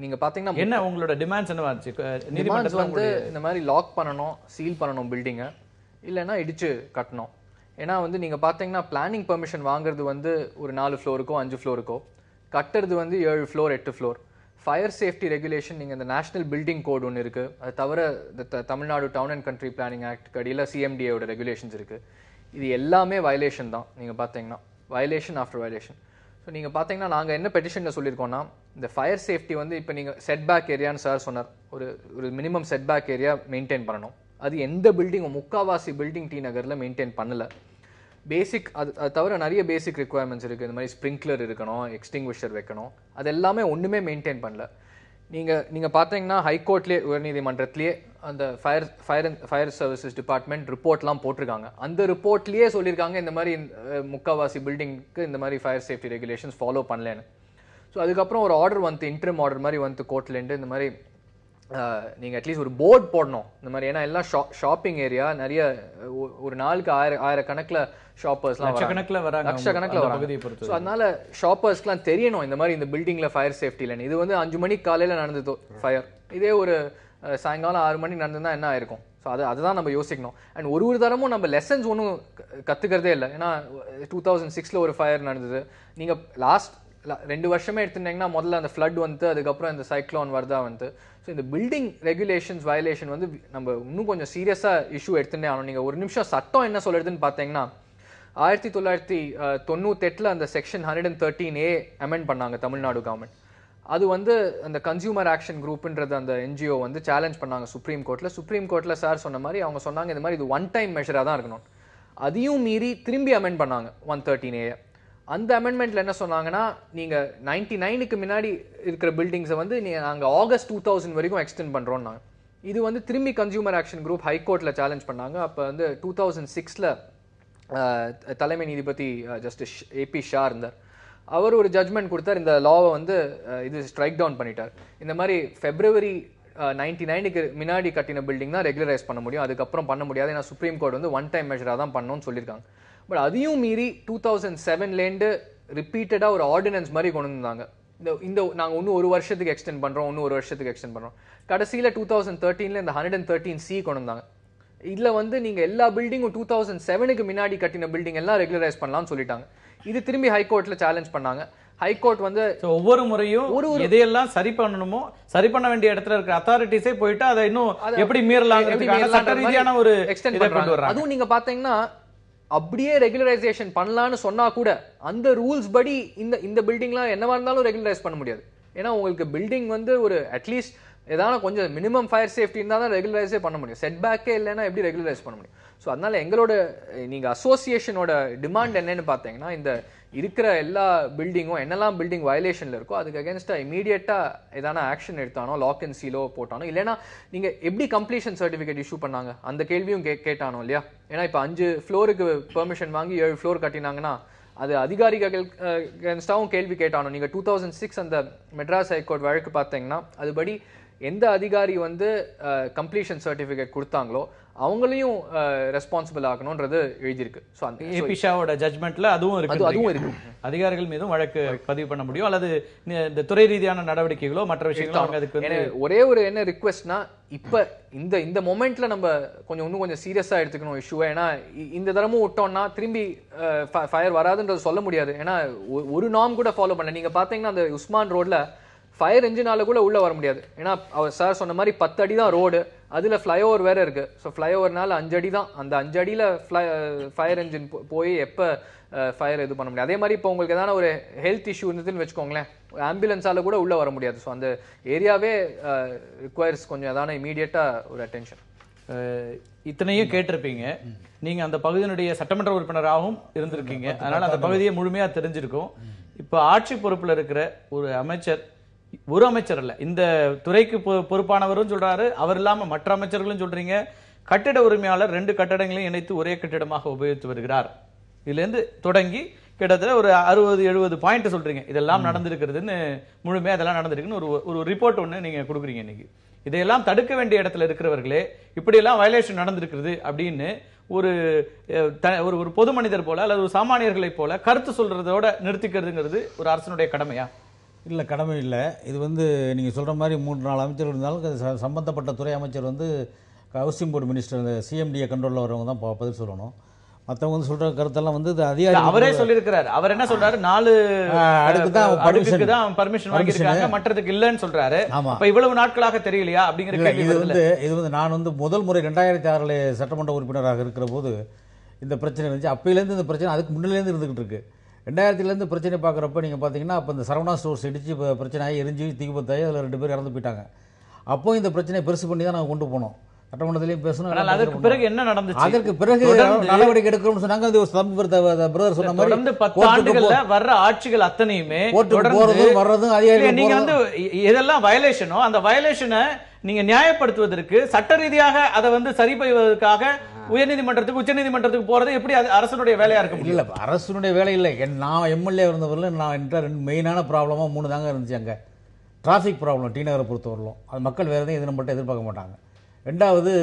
நீங்க பாத்தீங்கன்னா என்ன உங்களோட டிமாண்ட்ஸ் என்னவா இருந்துச்சு? டிமாண்ட்ஸ் வந்து இந்த மாதிரி லாக் பண்ணணும், சீல் பண்ணணும் பில்டிங்கை, இல்லைன்னா இடிச்சு கட்டணும். ஏன்னா வந்து நீங்க பாத்தீங்கன்னா பிளானிங் பெர்மிஷன் வாங்குறது வந்து ஒரு 4 ஃப்ளோருக்கோ 5 ஃப்ளோருக்கோ, கட்டுறது வந்து 7 floor 8 floor. Fire safety regulation நீங்க இந்த நேஷனல் பில்டிங் கோட் ஒன்று இருக்கு, அது தவிர Tamil Nadu town and country planning act அடியில் CMDAவோட ரெகுலேஷன்ஸ் இருக்கு. இது எல்லாமே வயலேஷன் தான். நீங்க பாத்தீங்கன்னா வயலேஷன் ஆஃப்டர் வயலேஷன். ஸோ நீங்கள் பார்த்தீங்கன்னா நாங்கள் என்ன பெட்டிஷனில் சொல்லியிருக்கோம்னா, இந்த ஃபயர் சேஃப்டி வந்து இப்போ நீங்கள் செட்பேக் ஏரியான்னு சார் சொன்னார், ஒரு மினிமம் செட்பேக் ஏரியா மெயின்டைன் பண்ணணும். அது எந்த பில்டிங்கும் முக்காவாசி பில்டிங் டி நகரில் மெயின்டைன் பண்ணலை. பேசிக் அது தவிர நிறைய பேசிக் ரிக்குவயர்மெண்ட்ஸ் இருக்குது. இந்த மாதிரி ஸ்ப்ரிங்க்லர் இருக்கணும், எக்ஸ்டிங்விஷர் வைக்கணும், அது எல்லாமே ஒன்றுமே மெயின்டைன் பண்ணல. நீங்கள் பார்த்தீங்கன்னா ஹைகோர்ட்லேயே உயர்நீதிமன்றத்திலேயே அந்த ஃபயர் சர்வீசஸ் டிபார்ட்மெண்ட் ரிப்போர்ட்லாம் போட்டிருக்காங்க. அந்த ரிப்போர்ட்லேயே சொல்லியிருக்காங்க இந்த மாதிரி முக்காவாசி பில்டிங்க்கு இந்த மாதிரி ஃபயர் சேஃப்டி ரெகுலேஷன்ஸ் ஃபாலோ பண்ணலன்னு. ஸோ அதுக்கப்புறம் ஒரு ஆர்டர் வந்து இன்ட்ரிம் ஆர்டர் மாதிரி வந்து கோர்ட்லேருந்து இந்த மாதிரி நீங்கள் அட்லீஸ்ட் ஒரு போர்டு போடணும் இந்த மாதிரி. ஏன்னா எல்லாம் ஷாப்பிங் ஏரியா, நிறைய ஒரு நாளுக்கு ஆயிரக்கணக்கில் ஷாப்பர்ஸ்லாம் லட்சக்கணக்கில் வராங்க. ஸோ அதனால ஷாப்பர்ஸ்க்குலாம் தெரியணும் இந்த மாதிரி இந்த பில்டிங்ல ஃபயர் சேஃப்டி இல்லைன்னு. இது வந்து 5 மணிக்கு காலையில் நடந்தது ஃபயர், இதே ஒரு சாயங்காலம் 6 மணிக்கு நடந்ததுன்னா என்ன ஆயிருக்கும்? ஸோ அதுதான் நம்ம யோசிக்கணும். அண்ட் ஒரு தரமும் நம்ம லெசன்ஸ் ஒன்றும் கற்றுக்கிறதே இல்லை. ஏன்னா 2006 ஒரு ஃபயர் நடந்தது. நீங்கள் லாஸ்ட் 2 வருஷமே எடுத்துட்டீங்கன்னா முதல்ல அந்த ஃப்ளட் வந்து, அதுக்கப்புறம் இந்த சைக்ளோன் வருதா வந்து. ஸோ இந்த பில்டிங் ரெகுலேஷன்ஸ் வயலேஷன் வந்து நம்ம இன்னும் கொஞ்சம் சீரியஸாக இஷ்யூ எடுத்துட்டே ஆகணும். நீங்கள் ஒரு நிமிஷம் சட்டம் என்ன சொல்றதுன்னு பார்த்தீங்கன்னா, 1998 அந்த செக்ஷன் 113A அமெண்ட் பண்ணாங்க தமிழ்நாடு கவர்மெண்ட். அது வந்து அந்த கன்சியூமர் ஆக்ஷன் குரூப்ன்றது அந்த NGO வந்து சேலஞ்ச் பண்ணாங்க சுப்ரீம் கோர்ட்டில். சுப்ரீம் கோர்ட்டில் சார் சொன்ன மாதிரி அவங்க சொன்னாங்க இந்த மாதிரி இது 1 டைம் மெஷராக தான் இருக்கணும். அதையும் மீறி திரும்பி அமெண்ட் பண்ணாங்க 113A. அந்த அமெண்ட்மெண்ட்ல என்ன சொன்னாங்கன்னா, நீங்க 99க்கு முன்னாடி இருக்கிற பில்டிங்ஸை வந்து நாங்கள் ஆகஸ்ட் 2000 வரைக்கும் எக்ஸ்டெண்ட் பண்றோம்னாங்க. இது வந்து திரும்பி கன்சியூமர் ஆக்ஷன் குரூப் ஹைகோர்ட்ல சேலஞ்ச் பண்ணாங்க. அப்போ வந்து 2006 தலைமை நீதிபதி ஜஸ்டிஸ் AP ஷா இருந்தார். அவர் ஒரு ஜட்மெண்ட் கொடுத்தார், இந்த லாவை வந்து இது ஸ்ட்ரைக் டவுன் பண்ணிட்டார். இந்த மாதிரி February 99க்கு முன்னாடி கட்டின பில்டிங் தான் ரெகுலரைஸ் பண்ண முடியும், அதுக்கப்புறம் பண்ண முடியாது. ஏன்னா சுப்ரீம் கோர்ட் வந்து 1 டைம் மெஷராக தான் பண்ணணும்னு சொல்லியிருக்காங்க. பட் அதையும் மீறி 2007லேருந்து ரிப்பீட்டடாக ஒரு ஆர்டினன்ஸ் மாதிரி கொண்டு வந்தாங்க. இந்த நாங்கள் இன்னும் 1 வருஷத்துக்கு எக்ஸ்டெண்ட் பண்ணுறோம், இன்னும் 1 வருஷத்துக்கு எக்ஸ்டெண்ட் பண்ணுறோம். கடைசியில் 2013 இந்த 113C கொண்டு வந்தாங்க. இதில் வந்து நீங்கள் எல்லா பில்டிங்கும் 2007க்கு முன்னாடி கட்டின பில்டிங் எல்லாம் ரெகுலரைஸ் பண்ணலாம்னு சொல்லிட்டாங்க. இது திரும்பி ஹைகோர்ட்ல சேலஞ்ச் பண்ணாங்க. ஹைகோர்ட் வந்து ஒவ்வொரு முறையும் எதையெல்லாம் சரி பண்ணணுமோ சரி பண்ண வேண்டிய இடத்துல இருக்கிற அத்தாரிட்டிஸே போயிட்டு அதை இன்னும் எப்படி மீறலாங்கிறதுக்கான சட்ட ரீதியான ஒரு எக்ஸ்டெண்ட் பண்றாங்க. அதுவும் நீங்க பாத்தீங்கன்னா அப்படியே ரெகுலரைசேஷன் பண்ணலான்னு சொன்னா கூட அந்த ரூல்ஸ் படி இந்த பில்டிங்லாம் என்னவா இருந்தாலும் ரெகுலரைஸ் பண்ண முடியாது. ஏன்னா உங்களுக்கு பில்டிங் வந்து ஒரு அட்லீஸ்ட் ஏதாவது கொஞ்சம் மினிமம் ஃபயர் சேஃப்டி இருந்தால் தான் ரெகுலரைஸே பண்ண முடியும். செட் பேக்கே இல்லைன்னா எப்படி ரெகுலரைஸ் பண்ண முடியும்? ஸோ அதனால எங்களோட நீங்க அசோசியேஷனோட டிமாண்ட் என்னன்னு பார்த்தீங்கன்னா, இந்த இருக்கிற எல்லா பில்டிங்கும் என்னெல்லாம் பில்டிங் வயலேஷன்ல இருக்கோ அதுக்கு அகேன்ஸ்டா இமீடியட்டா ஏதான ஆக்ஷன் எடுத்தானோ, லாக் அண்ட் சீலோ போட்டானோ, இல்லைன்னா நீங்க எப்படி கம்ப்ளீஷன் சர்டிஃபிகேட் இஷ்யூ பண்ணாங்க அந்த கேள்வியும் கேட்டானோ இல்லையா? ஏன்னா இப்போ 5 ஃப்ளோருக்கு பெர்மிஷன் வாங்கி 7 ஃப்ளோர் கட்டினாங்கன்னா அது அதிகாரிகள் அகேன்ஸ்டாவும் கேள்வி கேட்டானோ. நீங்க 2006 அந்த மெட்ராஸ் ஹைகோர்ட் வழக்கு பார்த்தீங்கன்னா அதுபடி எந்த அதிகாரி வந்து கம்ப்ளீஷன் சர்டிஃபிகேட் கொடுத்தாங்களோ அவங்களையும் ரெஸ்பான்சிபிள் ஆகணும்ன்றது எழுதியிருக்கு. ஸோ அந்த ஏபி ஷாவோட ஜட்மெண்ட்ல அதுவும் இருக்கு. அதிகாரிகள் மீதும் வழக்கு பதிவு பண்ண முடியும், அல்லது இந்த துறை ரீதியான நடவடிக்கைகளோ மற்ற விஷயங்களோ. அதுக்கு ஒரே ஒரு என்ன ரிக்வெஸ்ட்னா, இப்ப இந்த மொமெண்ட்ல நம்ம இன்னும் கொஞ்சம் சீரியஸா எடுத்துக்கணும் இஷ்யூவை. ஏன்னா இந்த தரமும் விட்டோம்னா திரும்பி ஃபயர் வராதுன்றது சொல்ல முடியாது. ஏன்னா ஒரு நார்ம் கூட ஃபாலோ பண்ணல. நீங்க பாத்தீங்கன்னா அந்த உஸ்மான் ரோட்ல ஃபயர் என்ஜினால கூட உள்ள வர முடியாது. ஏன்னா அவர் சார் சொன்ன மாதிரி 10 அடி தான் ரோடு, அதுல ஃப்ளைஓவர் வேற இருக்கு. ஸோ ஃப்ளைஓவர்னால 5 அடி தான். அந்த 5 அடியில ஃபயர் என்ஜின் போய் எப்ப ஃபயர் இது பண்ண முடியாது. அதே மாதிரி இப்போ உங்களுக்கு ஏதாவது ஒரு ஹெல்த் இஷ்யூ இருந்ததுன்னு வச்சுக்கோங்களேன், ஆம்புலன்ஸால கூட உள்ள வர முடியாது. ஸோ அந்த ஏரியாவே ரிக்வயர்ஸ் கொஞ்சம் ஏதாவது இமீடியட்டா ஒரு அட்டென்ஷன். இத்தனையும் கேட்டிருப்பீங்க, நீங்க அந்த பகுதியினுடைய சட்டமன்ற உறுப்பினராகவும் இருந்திருக்கீங்க, அதனால அந்த பகுதியை முழுமையா தெரிஞ்சிருக்கும். இப்ப ஆட்சி பொறுப்புல இருக்கிற ஒரு அமைச்சர் அல்ல, இந்த துறைக்கு பொறுப்பானவரும் சொல்றாரு, அவர் இல்லாம மற்ற அமைச்சர்களும் சொல்றீங்க, கட்டிட உரிமையாளர் 2 கட்டடங்களையும் இணைத்து ஒரே கட்டிடமாக உபயோகித்து வருகிறார். இதுல இருந்து தொடங்கி கிட்டத்தட்ட ஒரு 60-70 பாயிண்ட் சொல்றீங்க. இதெல்லாம் நடந்திருக்கிறதுன்னு, முழுமையா இதெல்லாம் நடந்திருக்குன்னு ஒரு ரிப்போர்ட் ஒண்ணு நீங்க கொடுக்குறீங்க இன்னைக்கு. இதையெல்லாம் தடுக்க வேண்டிய இடத்துல இருக்கிறவர்களே இப்படியெல்லாம் வயலேஷன் நடந்திருக்கிறது அப்படின்னு ஒரு பொது மனிதர் போல அல்லது ஒரு சாமானியர்களை போல கருத்து சொல்றதோட நிறுத்திக்கிறதுங்கிறது ஒரு அரசனுடைய கடமையா? இல்லை, கடமை இல்லை. இது வந்து நீங்கள் சொல்கிற மாதிரி 3-4 அமைச்சர்கள் இருந்தாலும் சம்பந்தப்பட்ட துறை அமைச்சர் வந்து ஹவுசிங் போர்டு மினிஸ்டர், இந்த சிஎம்டிஏ கண்ட்ரோலில் வரவங்க தான் பதில் சொல்லணும். மற்றவங்க வந்து சொல்கிற கருத்தெல்லாம் வந்து அதிகாரி அவரே சொல்லியிருக்கிறார். அவர் என்ன சொல்றாரு, 4 அடுக்குக்கு தான் பர்மிஷன் வாங்கியிருக்காங்க, மற்றதுக்கு இல்லைன்னு சொல்றாரு. அப்ப இவ்வளவு நாட்களாக தெரியலையா அப்படிங்கிற இது வந்து நான் வந்து முதல் முறை 2006 சட்டமன்ற உறுப்பினராக இருக்கிற போது இந்த பிரச்சனை இருந்துச்சு. அப்பையிலேருந்து இந்த பிரச்சனை அதுக்கு முன்னிலேருந்து இருந்துகிட்டு இருக்கு. 2000 பிரச்சனை பார்க்குறப்ப நீங்கள் பார்த்தீங்கன்னா, அப்போ இந்த சரவணா ஸ்டோர்ஸ் இடிச்சு பிரச்சனை ஆகி எரிஞ்சு தீபத்தாயி அதில் 2 பேர் இறந்து போயிட்டாங்க. அப்போ இந்த பிரச்சனையை பெருசு பண்ணி தான் நாங்கள் கொண்டு போனோம், சட்டமன்றத்திலையும் பேசணும். அதற்கு பிறகு என்ன நடந்துச்சு? அதற்கு பிறகு நடவடிக்கை எடுக்கணும்னு சொன்னாங்க. பிரதர் சொன்ன மாதிரி 10 ஆண்டுகள்ல வர்ற ஆட்சிகள் அத்தனையுமே வர்றதும் அதிகாரிகள் நீங்க வந்து எதெல்லாம் வயலேஷனோ அந்த வயலேஷனை நீங்க நியாயப்படுத்துவதற்கு, சட்ட ரீதியாக அதை வந்து சரி செய்வதற்காக உயர்நீதிமன்றத்துக்கு உச்சநீதிமன்றத்துக்கு போறது எப்படி அரசனுடைய வேலையா இருக்க முடியும்? இல்ல, அரசனுடைய வேலை இல்லை. நான் எம்எல்ஏ இருந்தவரையில நான் என்ற 2 மெயினான ப்ராப்ளமா 3 தாங்க இருந்துச்சு. அங்க டிராஃபிக் ப்ராப்ளம் டி நகரை பொறுத்தவரையிலும் அது மக்கள் வேற எதுவும் இது மட்டும் எதிர்பார்க்க மாட்டாங்க. 2வது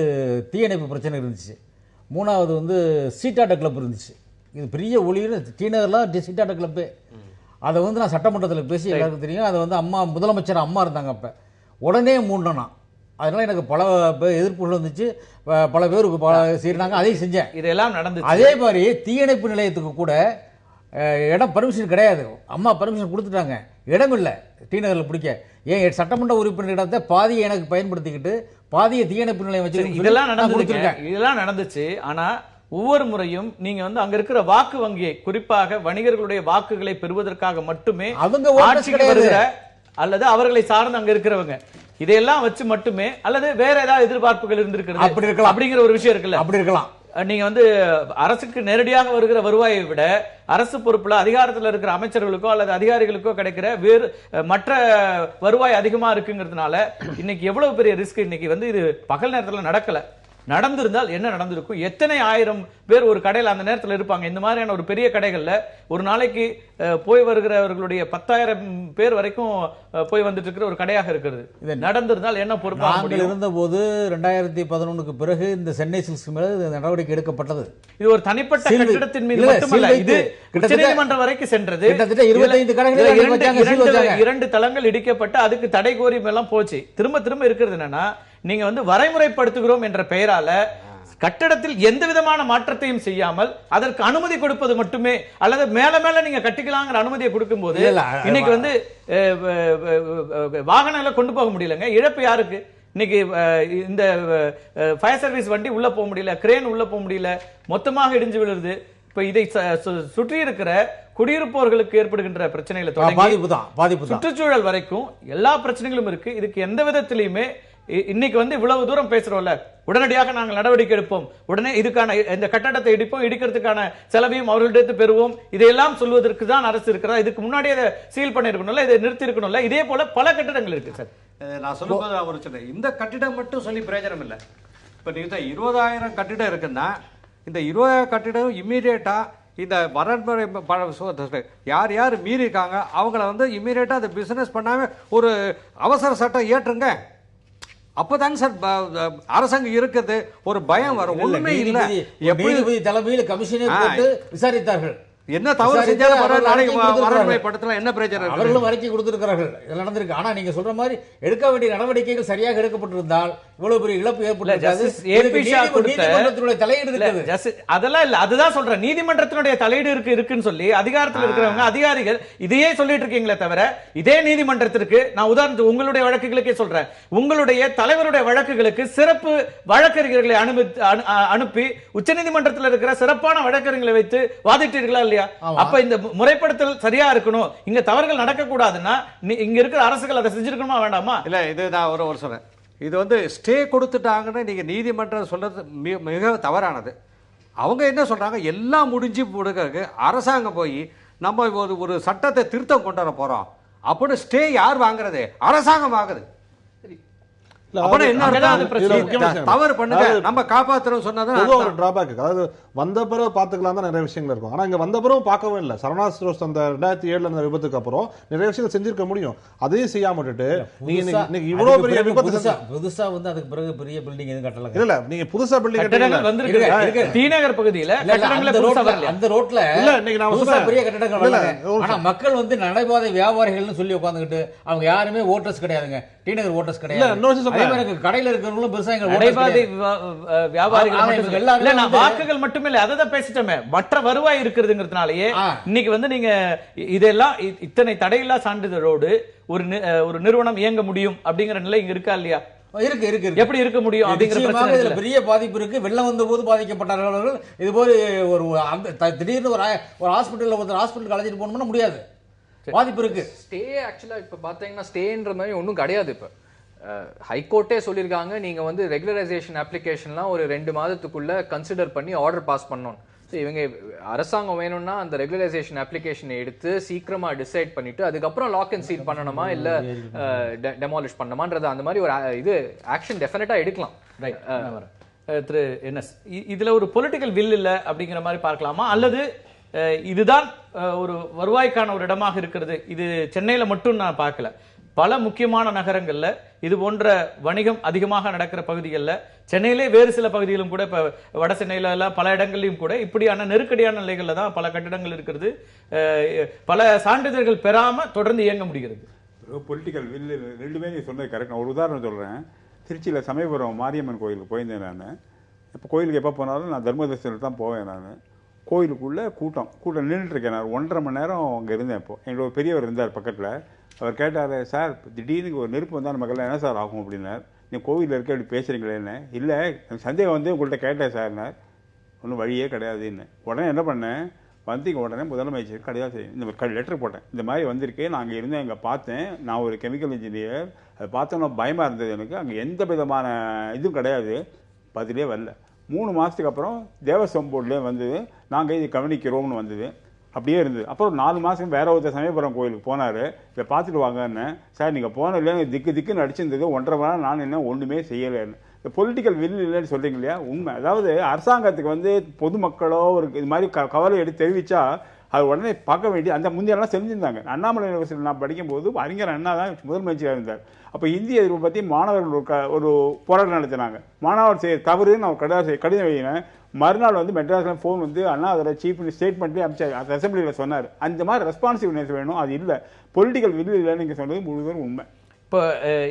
தீயணைப்பு பிரச்சனை இருந்துச்சு. 3வது வந்து சீட்டாட்ட கிளப் இருந்துச்சு. இது பெரிய ஒளியில் டி நகர்லாம் சீட்டாட்ட கிளப்பு. அதை வந்து நான் சட்டமன்றத்தில் பேசி எல்லாருக்கும் தெரியும். அதை வந்து முதலமைச்சர் அம்மா இருந்தாங்க அப்போ, உடனே மூடினா. அதனால எனக்கு பல எதிர்ப்புகள் வந்துச்சு, பல பேர் செய்யறாங்க, அதையும் செஞ்சேன். இதெல்லாம் நடந்து. அதே மாதிரி தீயணைப்பு நிலையத்துக்கு கூட இடம் பர்மிஷன் கிடையாது. அம்மா பர்மிஷன் கொடுத்துட்டாங்க, இடம் இல்லை டி நகரில் பிடிக்க. ஏன் சட்டமன்ற உறுப்பினர் இடத்தை பாதியை எனக்கு பயன்படுத்திக்கிட்டு பாதியை தீயணைப்பு நிலையம் வச்சு இதெல்லாம் நடந்துச்சு. ஆனா ஒவ்வொரு முறையும் நீங்க வந்து அங்க இருக்கிற வாக்கு வங்கியை, குறிப்பாக வணிகர்களுடைய வாக்குகளை பெறுவதற்காக மட்டுமே அவங்க அல்லது அவர்களை சார்ந்து அங்க இருக்கிறவங்க இதையெல்லாம் வச்சு மட்டுமே, அல்லது வேற ஏதாவது எதிர்பார்ப்புகள் இருந்திருக்கிறது அப்படிங்கிற ஒரு விஷயம் இருக்குல்ல, அப்படி இருக்கலாம். நீங்க வந்து அரசுக்கு நேரடியாக வருகிற வருவாயை விட அரசு பொறுப்புல அதிகாரத்தில் இருக்கிற அமைச்சர்களுக்கோ அல்லது அதிகாரிகளுக்கோ கிடைக்கிற வேறு மற்ற வருவாய் அதிகமா இருக்குங்கிறதுனால இன்னைக்கு எவ்வளவு பெரிய ரிஸ்க். இன்னைக்கு வந்து இது பகல் நேரத்துல நடக்கல, நடந்திருந்தால் என்ன நடந்திருக்கும்? எத்தனை ஆயிரம் பேர் ஒரு கடையில் அந்த நேரத்தில் இருப்பாங்க. இந்த மாதிரியான ஒரு பெரிய கடைகள்ல ஒரு நாளைக்கு போய் வருகிறவர்களுடைய 10,000 பேர் வரைக்கும் போய் வந்துட்டு இருக்கிற ஒரு கடையாக இருக்கிறது. நடந்திருந்தால் என்ன பொறுப்பாக இருந்த போது 2011க்கு பிறகு இந்த சென்னை சில்க்ஸ் மேல நடவடிக்கை எடுக்கப்பட்டது. இது ஒரு தனிப்பட்ட கட்டிடத்தின் மீது மட்டுமல்ல, இது உச்சநீதிமன்றம் வரைக்கும் சென்றது. 2 தளங்கள் இடிக்கப்பட்டு அதுக்கு தடை கோரி எல்லாம் போச்சு. திரும்ப இருக்கிறது என்னன்னா, நீங்க வந்து வரைமுறைப்படுத்துகிறோம் என்ற பெயரால கட்டடத்தில் எந்த விதமான மாற்றத்தையும் செய்யாமல் அதற்கு அனுமதி கொடுப்பது மட்டுமே, அல்லது மேல நீங்க கட்டிக்கலாங்கிற அனுமதியை கொடுக்கும் போது இன்னைக்கு வந்து வாகனங்களை கொண்டு போக முடியலங்க. இழப்பு யாருக்கு? இன்னைக்கு இந்த ஃபயர் சர்வீஸ் வண்டி உள்ள போக முடியல, கிரேன் உள்ள போக முடியல, மொத்தமாக இடிஞ்சு விழுது. இப்ப இதை சுற்றி இருக்கிற குடியிருப்பவர்களுக்கு ஏற்படுகின்ற பிரச்சனைகளை தொடங்கி சுற்றுச்சூழல் வரைக்கும் எல்லா பிரச்சனைகளும் இருக்கு. இதுக்கு எந்த விதத்திலையுமே இன்னைக்கு வந்து இவ்வளவு தூரம் பேசுறோம்ல, உடனடியாக நாங்கள் நடவடிக்கை எடுப்போம், உடனே இதுக்கான இந்த கட்டடத்தை இடிப்போம், இடிக்கிறதுக்கான செலவையும் அவர்களிடத்து பெறுவோம், இதையெல்லாம் சொல்வதற்கு தான் அரசு இருக்கிறதா? இதுக்கு முன்னாடியே இதை சீல் பண்ணிருக்கணும்ல, இதை நிறுத்தி இருக்கணும்ல. இதே போல பல கட்டிடங்கள் இருக்கு சார். நான் சொல்லும்போது இந்த கட்டிடம் மட்டும் சொல்லி பிரயோஜனம் இல்லை. இப்ப நீங்க 20,000 கட்டிடம் இருக்குன்னா இந்த 20,000 கட்டிடம் இம்மீடியட்டா இந்த வரன்முறை யார் யார் மீறி இருக்காங்க அவங்கள வந்து இம்மீடியட்டா அந்த பிசினஸ் பண்ணாம ஒரு அவசர சட்டம் ஏற்றுங்க. அப்பதாங்க சார் அரசாங்கம் இருக்குது ஒரு பயம் வரும். ஒண்ணுமே இல்ல, எப்படி தலைமையில் கமிஷனை போட்டு விசாரித்தார்கள். என்ன தவறு செஞ்சாலும் வரன்முறைப்படுத்தலாம், என்ன பிரச்சனை? அவர்களும் அறிக்கை கொடுத்திருக்கிறார்கள், இதெல்லாம் நடந்திருக்கு. ஆனா நீங்க சொல்ற மாதிரி எடுக்க வேண்டிய நடவடிக்கைகள் சரியாக எடுக்கப்பட்டிருந்தால் இவ்வளவு பெரிய இழப்பு ஏற்பட்டிருக்காது. தலையீடு இருக்கிறது, அதெல்லாம் இல்ல. அதுதான் சொல்றேன், நீதிமன்றத்தினுடைய தலையீடு இருக்குன்னு சொல்லி அதிகாரத்தில் இருக்கிறவங்க அதிகாரிகள் இதையே சொல்லிட்டு இருக்கீங்களே தவிர, இதே நீதிமன்றத்திற்கு நான் உதாரணத்துக்கு உங்களுடைய வழக்குகளுக்கே சொல்றேன், உங்களுடைய தலைவருடைய வழக்குகளுக்கு சிறப்பு வழக்கறிஞர்களை அனுப்பி உச்சநீதிமன்றத்தில் இருக்கிற சிறப்பான வழக்கறிஞர்களை வைத்து வாதிட்டீர்களா இல்லையா? அப்ப இந்த முறைப்படுத்தல் சரியா இருக்கணும், இங்க தவறுகள் நடக்க கூடாதுன்னா இங்க இருக்கிற அரசுகள் அதை செஞ்சிருக்கணுமா வேண்டாமா? இல்ல, இது நான் ஒரு சொல்றேன், இது வந்து ஸ்டே கொடுத்துட்டாங்கன்னு நீங்க நீதிமன்றம் சொல்றது மிக தவறானது. அவங்க என்ன சொல்றாங்க, எல்லாம் முடிஞ்சு கொடுக்கறதுக்கு அரசாங்கம் போய் நம்ம ஒரு சட்டத்தை திருத்தம் கொண்டு வர போறோம் அப்படின்னு ஸ்டே யார் வாங்குறது? அரசாங்கம் வாங்குது. தவறு பண்ணுங்க, நம்ம காப்பாத்துறோம் சொன்னது ஒரு டிராபேக். அதாவது வந்த பிறகு பாத்துக்கலாம் தான் நிறைய விஷயங்கள் இருக்கும். ஆனா இங்க வந்த பிறகு பார்க்கவே இல்லை. சரவணா ஸ்டோர்ஸ் அந்த 2007 அந்த விபத்துக்கு அப்புறம் நிறைய விஷயங்கள் செஞ்சிருக்க முடியும், அதையும் செய்யாம விட்டுட்டு நீங்க இவ்வளவு பெரிய விபத்து புதுசா வந்து அதுக்கு பிறகு பெரிய பில்டிங் எதுவும் கட்டல. இல்ல, நீங்க புதுசா பில்டிங் கட்டல. தீநகர் பகுதியில அந்த ரோட்ல இல்ல இன்னைக்கு நான் புதுசா பெரிய கட்டடங்கள் வரல. ஆனா மக்கள் வந்து நடைபாதை வியாபாரிகள்னு சொல்லி உட்கார்ந்துகிட்டு அவங்க யாருமே ஓட்டர்ஸ் கிடையாதுங்க, டிநகர் ஓட்டர்ஸ் கிடையாது. கடையில இருக்கிறவங்களும் வாக்குகள் மட்டுமே இல்ல, அதான் பேசிட்டோமே, மற்ற வருவாய் இருக்கிறதுங்கிறதுனாலயே இன்னைக்கு வந்து நீங்க இதெல்லாம் இத்தனை தடையில்லா சான்றிதழோடு ஒரு நிறுவனம் இயங்க முடியும் அப்படிங்கிற நிலை இங்க இருக்கா இல்லையா? இருக்கு. எப்படி இருக்க முடியும் அப்படிங்கிற பெரிய பாதிப்பு இருக்கு. வெள்ளம் வந்த போது பாதிக்கப்பட்டார்கள். இது போல ஒரு திடீர்னு ஒரு ஹாஸ்பிட்டலுக்கு அழைச்சிட்டு போகணும்னா முடியாது, பாதிப்பு இருக்கு. ஸ்டே ஆக்சுவலா இப்ப பாத்தீங்கன்னா ஸ்டேன்ற மாதிரி ஒன்றும் கிடையாது. இப்ப ஹைகோர்ட்டே சொல்லியிருக்காங்க, நீங்க வந்து ரெகுலரைசேஷன் அப்ளிகேஷன்லாம் ஒரு 2 மாதத்துக்குள்ள கன்சிடர் பண்ணி ஆர்டர் பாஸ் பண்ணணும். இவங்க அரசாங்கம் வேணும்னா அந்த ரெகுலரைசேஷன் அப்ளிகேஷனை எடுத்து சீக்கிரமா டிசைட் பண்ணிட்டு அதுக்கப்புறம் லாக் அண்ட் சீல் பண்ணணுமா இல்ல டெமாலிஷ் பண்ணணுமான்றது அந்த மாதிரி ஒரு இது ஆக்ஷன் டெஃபினட்டா எடுக்கலாம். திரு என்எஸ், இதுல ஒரு பொலிட்டிக்கல் வில் இல்ல அப்படிங்கிற மாதிரி பார்க்கலாமா, அல்லது இதுதான் ஒரு வருவாய்க்கான ஒரு இடமாக இருக்கிறது? இது சென்னையில மட்டும் நான் பார்க்கல, பல முக்கியமான நகரங்கள்ல இது போன்ற வணிகம் அதிகமாக நடக்கிற பகுதிகளில், சென்னையிலே வேறு சில பகுதிகளும் கூட, இப்ப வட சென்னையில எல்லாம் பல இடங்கள்லயும் கூட இப்படியான நெருக்கடியான நிலைகள்ல தான் பல கட்டிடங்கள் இருக்கிறது. பல சான்றிதழ்கள் பெறாம தொடர்ந்து இயங்க முடிகிறது. பொலிட்டிக்கல் வில் ரெண்டுமே நீ சொன்னது கரெக்ட். நான் ஒரு உதாரணம் சொல்றேன். திருச்சியில சமயபுரம் மாரியம்மன் கோயிலுக்கு போயிருந்தேன் நான். இப்போ கோயிலுக்கு எப்போ போனாலும் நான் தர்மதர்சனத்தில் தான் போவேன். நான் கோயிலுக்குள்ள கூட்டம் நின்றுட்டு இருக்கேன். நான் 1.5 மணி நேரம் அங்கே இருந்தேன். இப்போ எங்களோட ஒரு பெரியவர் இருந்தார் பக்கத்தில். அவர் கேட்டார், சார் திடீர்னு ஒரு நெருப்பு வந்தால் நமக்கெல்லாம் என்ன சார் ஆகும் அப்படின்னார். நீங்கள் கோவிலில் இருக்க அப்படி பேசுகிறீங்களேன்னு. இல்லை, எனக்கு சந்தேகம் வந்து உங்கள்கிட்ட கேட்டேன் சார்னார். ஒன்றும் வழியே கிடையாதுன்னு. உடனே என்ன பண்ணேன், இங்கே உடனே முதலமைச்சர் கடிதம் செய்யும் இந்த லெட்டர் போட்டேன். இந்த மாதிரி வந்திருக்கு, நான் அங்கே இருந்தேன், அங்கே பார்த்தேன், நான் ஒரு கெமிக்கல் இன்ஜினியர், அதை பார்த்தோன்னா பயமாக இருந்தது எனக்கு. அங்கே எந்த விதமான இதுவும் கிடையாது, பதிலே வரல. 3 மாதத்துக்கு அப்புறம் தேவஸ்வம் போர்ட்லேயே வந்தது, நாங்கள் இது கவனிக்கிறோம்னு வந்தது. அப்படியே இருந்தது. அப்புறம் 4 மாதம் வேற ஒருத்தர் சமயபுரம் கோயிலுக்கு போனார். இதை பார்த்துட்டு வாங்கன்னு. சார் நீங்கள் போன இல்லைன்னு திக்குன்னு அடிச்சிருந்தது, 1.5 மணி நேரம் நான் என்ன ஒன்றுமே செய்யலைன்னு. இந்த பொலிட்டிக்கல் வில் இல்லைன்னு சொல்றீங்க இல்லையா, உண்மை. அதாவது அரசாங்கத்துக்கு வந்து பொதுமக்களோ ஒரு இது மாதிரி கவலை எடுத்து தெரிவிச்சா அது உடனே பார்க்க வேண்டிய அந்த முந்தையெல்லாம் செஞ்சிருந்தாங்க. அண்ணாமலை யூனிவர்சிட்டி நான் படிக்கும்போது அறிஞர் அண்ணா தான் முதலமைச்சராக இருந்தார். அப்போ இந்திய எதிர்ப்பு பற்றி மாணவர்கள் ஒரு போராட்டம் நடத்தினாங்க. மாணவர் செய்ய தவறுன்னு நான் கடிதம் எழுதினேன். மறுநாள் வந்து மெட்ராஸில் ஃபோன் வந்து அண்ணா அதோட சீஃப் ஸ்டேட்மெண்ட்லேயே அமைச்சார், அசம்பிளியில் சொன்னார். அந்த மாதிரி ரெஸ்பான்சிவ்னஸ் வேணும், அது இல்லை. பொலிட்டிக்கல் வில் இல்லைன்னு நீங்கள் சொன்னது முழுவதும் உண்மை. இப்போ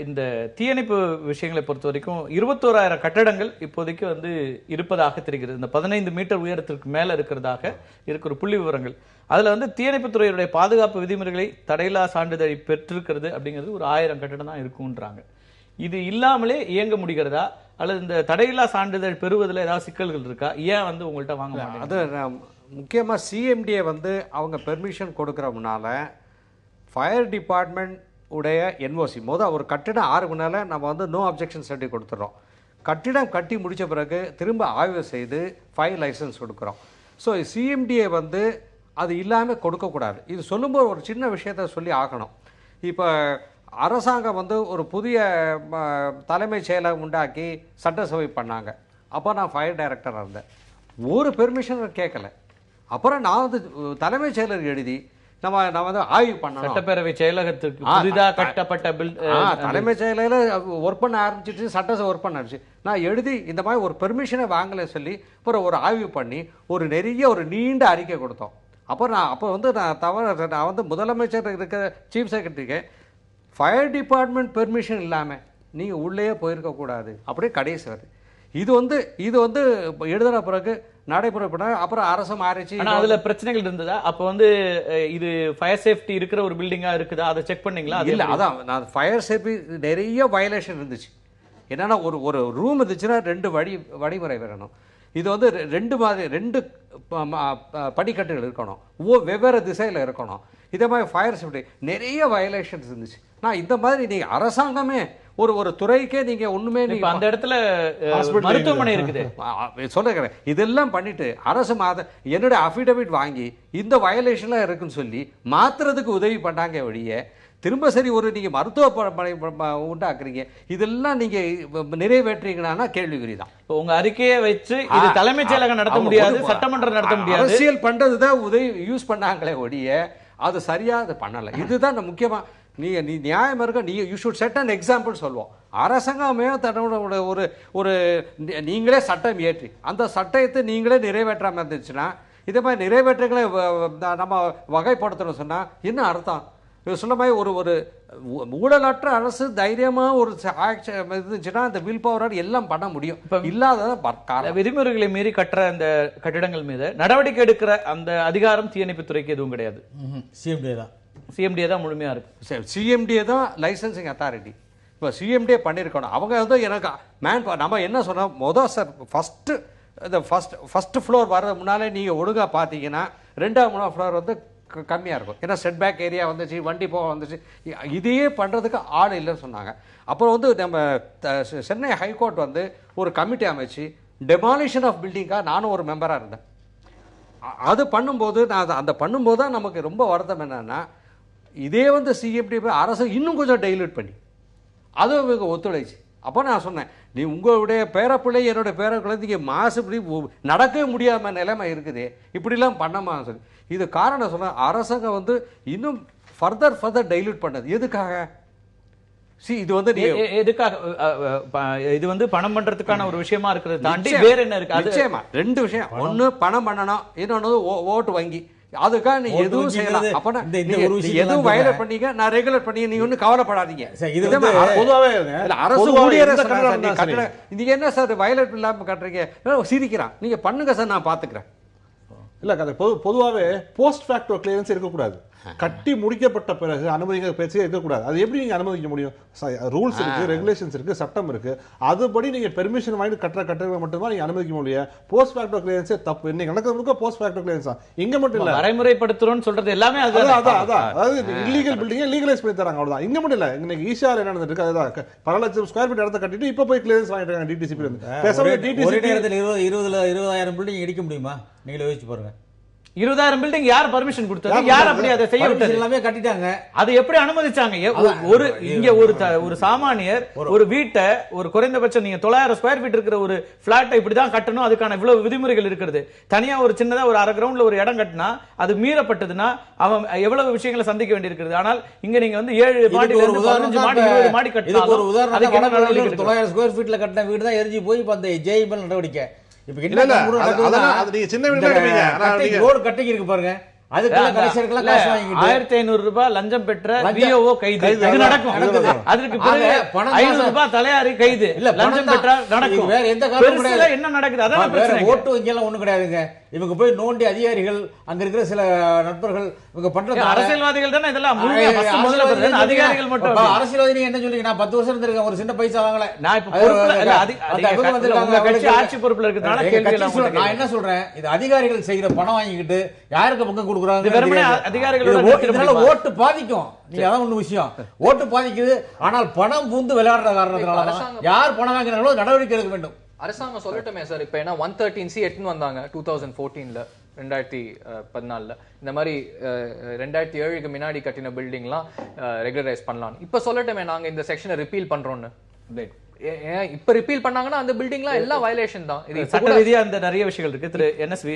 இந்த தீயணைப்பு விஷயங்களை பொறுத்த வரைக்கும் 21,000 கட்டடங்கள் இப்போதைக்கு வந்து இருப்பதாக தெரிகிறது. இந்த 15 மீட்டர் உயரத்திற்கு மேல இருக்கிறதாக இருக்கிற புள்ளி விவரங்கள். அதுல வந்து தீயணைப்பு துறையுடைய பாதுகாப்பு விதிமுறைகளை தடையில்லா சான்றிதழை பெற்றிருக்கிறது அப்படிங்கிறது ஒரு 1000 கட்டடம் தான் இருக்கும்ன்றாங்க. இது இல்லாமலே இயங்க முடிகிறதா, அல்லது இந்த தடையில்லா சான்றிதழ் பெறுவதில் ஏதாவது சிக்கல்கள் இருக்கா? ஏன் வந்து உங்கள்கிட்ட வாங்க மாட்டேங்க? அது முக்கியமாக சிஎம்டியை வந்து அவங்க பெர்மிஷன் கொடுக்குற முன்னால் ஃபயர் டிபார்ட்மெண்ட் உடைய என்ஓசி ஒரு கட்டிடம் 6 மணி நேரம் நம்ம வந்து நோ அப்ஜெக்ஷன் சர்டிஃபிகேட் கொடுத்துட்றோம். கட்டிடம் கட்டி முடித்த பிறகு திரும்ப ஆய்வு செய்து ஃபயர் லைசன்ஸ் கொடுக்குறோம். ஸோ சிஎம்டியை வந்து அது இல்லாமல் கொடுக்கக்கூடாது. இது சொல்லும்போது ஒரு சின்ன விஷயத்த சொல்லி ஆகணும். இப்போ அரசாங்கம் வந்து ஒரு புதிய தலைமைச் செயலகம் உண்டாக்கி சட்டசபை பண்ணாங்க. அப்போ நான் ஃபயர் டைரக்டராக இருந்தேன். ஒரு பெர்மிஷன் கேட்கல. அப்புறம் நான் வந்து தலைமைச் செயலர் எழுதி நம்ம வந்து ஆய்வு பண்ணணும். சட்டப்பேரவை செயலகத்துக்கு புதிதாக கட்டப்பட்ட தலைமைச் செயலகில் ஒர்க் பண்ண ஆரம்பிச்சிட்டு சட்டசபை ஒர்க் பண்ண ஆரம்பிச்சு நான் எழுதி இந்த மாதிரி ஒரு பெர்மிஷனை வாங்கலை சொல்லி அப்புறம் ஒரு ஆய்வு பண்ணி ஒரு நீண்ட அறிக்கை கொடுத்தோம். அப்புறம் நான் வந்து முதலமைச்சர் இருக்கிற சீஃப் செக்ரட்டரிக்கு ஃபயர் டிபார்ட்மெண்ட் பெர்மிஷன் இல்லாமல் நீங்கள் உள்ளே போயிருக்கக்கூடாது அப்படியே கடைசி வருது. இது வந்து எழுதுன பிறகு நடைமுறைப்பட அப்புறம் அரசு மாறிச்சு. அதுல பிரச்சனைகள் இருந்ததா? அப்ப வந்து இது ஃபயர் சேஃப்டி இருக்கிற ஒரு பில்டிங்கா இருக்குதா, அதை செக் பண்ணீங்களா? இல்ல, அதான் நான் ஃபயர் சேஃப்டி நிறைய வயலேஷன் இருந்துச்சு. என்னன்னா ஒரு ரூம் இருந்துச்சுன்னா 2 வழிமுறை வரணும். இது வந்து 2 படிக்கட்டுகள் இருக்கணும், வெவ்வேறு திசையில் இருக்கணும். இதே மாதிரி ஃபயர் சேஃப்டி நிறைய வயலேஷன்ஸ் இருந்துச்சு. நான் இந்த மாதிரி நீங்க அரசாங்கமே ஒரு துறைக்கே நீங்க ஒண்ணுமே அந்த இடத்துல மருத்துவமனை இருக்குது சொல்லுகிறேன். இதெல்லாம் பண்ணிட்டு அரசு என்னுடைய அஃபிடவிட் வாங்கி இந்த வயலேஷன்லாம் இருக்குன்னு சொல்லி மாத்துறதுக்கு உதவி பண்ணாங்க ஒழிய திரும்ப சரி நீங்க மருத்துவமனை உண்டாக்குறீங்க, இதெல்லாம் நீங்க நிறைவேற்றீங்கன்னா கேள்விக்குறிதான். உங்க அறிக்கையை வச்சு இது தலைமைச் செயலகம் நடத்த முடியாது, சட்டமன்றம் நடத்த முடியாது, அரசியல் பண்றதுதான் உதவி யூஸ் பண்ணாங்களே ஒழிய அது சரியா அது பண்ணல. இதுதான் முக்கியமா நீ நியாயம் இருக்க. You should set an example சொல்லுவோம். அரசாங்கமே தன்னோட ஒரு நீங்களே சட்டம் ஏற்றி அந்த சட்டத்தை நீங்களே நிறைவேற்றாம இருந்துச்சுன்னா இதே மாதிரி நிறைவேற்றங்களை நம்ம வகைப்படுத்தணும் சொன்னா என்ன அர்த்தம்? சொன்ன மாதிரி ஒரு ஊழலற்ற அரசு தைரியமா ஒரு இருந்துச்சுன்னா அந்த வில் பவர் எல்லாம் பண்ண முடியும். இல்லாத விதிமுறைகளை மீறி கட்டுற அந்த கட்டிடங்கள் மீது நடவடிக்கை எடுக்கிற அந்த அதிகாரம் தீயணைப்புத்துறைக்கு எதுவும் கிடையாது. சிஎம்டிஏ தான் முழுமையா இருக்கு. சிஎம்டிஏ தான் லைசன்சிங் அத்தாரிட்டி. இப்போ சிஎம்டிஏ பண்ணியிருக்கணும். அவங்க வந்து எனக்கு நம்ம என்ன சொன்னோம், சார் ஃபர்ஸ்ட் ஃப்ளோர் வர்றது முன்னாலே நீங்கள் ஒழுங்காக பார்த்தீங்கன்னா 2ஆம் ஃப்ளோர் வந்து கம்மியாக இருக்கும். ஏன்னா செட் பேக் ஏரியா வந்துச்சு, வண்டி போக வந்துச்சு, இதையே பண்ணுறதுக்கு ஆள் இல்லைன்னு சொன்னாங்க. அப்புறம் வந்து நம்ம சென்னை ஹைகோர்ட் வந்து ஒரு கமிட்டி அமைச்சு டெமாலிஷன் ஆஃப் பில்டிங்காக நானும் ஒரு மெம்பராக இருந்தேன். அது பண்ணும்போது அந்த பண்ணும்போது தான் நமக்கு ரொம்ப வருத்தம் என்னன்னா இதே வந்து சிஎம்டி அரசு இன்னும் கொஞ்சம் டைல்யூட் பண்ணி அதுவும் இவங்க ஒத்துழைச்சு. அப்போ நான் சொன்னேன், நீ உங்களுடைய பேரப்பிள்ளை என்னோட பேரக்குழந்தைக்கு மாசு இப்படி நடக்கவே முடியாம நிலைமை இருக்குது, இப்படிலாம் பண்ணமா சொல்லி. இது காரணம் சொன்ன அரசாங்கம் வந்து இன்னும் ஃபர்தர் டைல்யூட் பண்ணது எதுக்காக? இது வந்து இது வந்து பணம் பண்றதுக்கான ஒரு விஷயமா இருக்கிறது தாண்டி வேற என்ன இருக்கு? நிச்சயமா 2 விஷயம். ஒன்னு பணம் பண்ணணும், இன்னொன்னு ஓட்டு வங்கி. அதுக்காக நீ எதுவும் செய்யலாம். அப்பனா எதுவும் வயலேட் பண்ணீங்க, நான் ரெகுலேட் பண்ணீங்க, நீங்க ஒன்னும் கவலைப்படாதீங்க. பொதுவாவே அரசு ஊழியர் நீங்க என்ன சார் வயலேட் இல்லாம கட்டுறீங்க? சிரிக்கிறான். நீங்க பண்ணுங்க சார், நான் பாத்துக்கிறேன். இல்ல கதை பொதுவாகவே போஸ்ட் ஃபேக்டோ கிளியரன்ஸ் இருக்கக்கூடாது. கட்டி முடிக்கப்பட்ட பிறகு அனுமதிக்க பேச்சே இருக்கக்கூடாது. அது எப்படி நீங்க அனுமதிக்க முடியும்? ரூல்ஸ் இருக்கு, ரெகுலேஷன்ஸ் இருக்கு, சட்டம் இருக்கு. அதுபடி நீங்க பெர்மிஷன் வாங்கி கட்டுறவங்க மட்டும்தான் நீங்க அனுமதிக்க முடியும். போஸ்ட் ஃபேக்டோ கிளியரன்ஸே தப்பு. இன்னைக்கு நடக்கிறது போஸ்ட் ஃபேக்டோ கிளியரன்ஸ் தான். இங்க மட்டும் இல்ல, வரைமுறைப்படுத்துறோம்னு சொல்றது எல்லாமே அதாவது இல்லீகல் பில்டிங் லீகலைஸ் பண்ணி தராங்க, அவ்வளவுதான். இங்க மட்டும் இல்ல, இன்னைக்கு ஈஷால என்ன நடந்துருக்கு அதுதான். பல லட்சம் ஸ்கொயர் ஃபீட் இடத்த கட்டிட்டு இப்ப போய் கிளியரன்ஸ் வாங்கிட்டு இருக்காங்க டிடிசிபி இருந்து. ஒரே நேரத்தில் 20,000 பில்டிங் இடிக்க முடியுமா? நீங்க யோசிச்சு பாருங்க. 20,000 பில்டிங் யார் பர்மிஷன் கொடுத்தது? யார் அப்படி அதை செய்ய விட்டது? எல்லாமே கட்டிட்டாங்க. அது எப்படி அனுமதிச்சாங்க? இங்க ஒரு சாமானியர் ஒரு வீட்டை ஒரு குறைந்தபட்சம் நீங்க 900 ஸ்கொயர் ஃபீட் இருக்கிற ஒரு பிளாட்டை இப்படிதான் கட்டணும், அதுக்கான இவ்வளவு விதிமுறைகள் இருக்கிறது. தனியா ஒரு சின்னதா ஒரு அரை கிரவுண்ட்ல ஒரு இடம் கட்டினா அது மீறப்பட்டதுன்னா அவன் எவ்வளவு விஷயங்களை சந்திக்க வேண்டியிருக்கிறது. ஆனால் இங்க நீங்க வந்து 7 மாடி 15 மாடி 20 மாடி கட்டினாலும் ஒரு உதாரணம் 900 ஸ்கொயர் ஃபீட்ல கட்டின வீடு தான் எரிஞ்சு போய் இப்ப அந்த ஜெய்பல் நடவடிக்கை. இப்ப என்ன ரோடு கட்டிங் இருக்கு பாருங்க, அதுக்கெல்லாம் கலெக்டர்கள் காசு வாங்கிட்டு 1500 ரூபாய் லஞ்சம் பெற்ற விஓஓ கைது. இது நடக்கும். அதுக்கு பிறகு 500 ரூபாய் தலையாரி கைது. இல்ல லஞ்சம் பெற்ற நடக்கும். வேற எந்த காரணமும் கிடையாது. என்ன நடக்குது? அதான் பிரச்சனை. ஓட்டு வங்கி எல்லாம் ஒண்ணும் கிடையாதுங்க. இவங்க போய் நோண்டி அதிகாரிகள் அங்க இருக்கிற சில நண்பர்கள் இவங்க பண்றது அரசியல்வாதிகள் தானே இதெல்லாம் முழுமையா first முதல்ல பண்றது. அதிகாரிகள் மட்டும் அரசியல்வாதி நீங்க என்ன சொல்றீங்க? நான் 10 வருஷம் இருந்திருக்கேன், ஒரு சின்ன பைசா வாங்கல. நான் இப்ப பொறுப்புல இல்ல, உங்க கட்சி ஆட்சி பொறுப்புல இருக்கிறதுனால கேள்வி எல்லாம் உங்களுக்கு நான் என்ன சொல்றேன், இது அதிகாரிகள் செய்யற பணம் வாங்கிக்கிட்டு யாருக்கு பங்கு கொடுக்குறாங்க? வெறுமனே அதிகாரிகளோட இதனால ஓட்டு பாதிக்கும். நீங்க அதான் ஒண்ணு விஷயம், ஓட்டு பாதிக்குது. ஆனால் பணம் பூந்து விளையாடுற காரணத்தினால யார் பணம் வாங்கினாங்களோ நடவடிக்கை எடுக்க வேண்டும். அரசாங்கம் சொல்லட்டுமே சார். இப்ப ஏன்னா 113C எடுத்துன்னு வந்தாங்க 2014ல 2014ல இந்த மாதிரி 2007க்கு முன்னாடி கட்டின பில்டிங்லாம் ரெகுலரைஸ் பண்ணலாம். இப்ப சொல்லட்டுமே நாங்க இந்த செக்ஷனை ரிப்பீல் பண்றோம்னு. இப்ப ரிப்பீல் பண்ணாங்கன்னா அந்த பில்டிங்லாம் எல்லாம் வயலேஷன் தான். இது சட்ட ரீதியா அந்த நிறைய விஷயங்கள் இருக்கு. திரு NSV,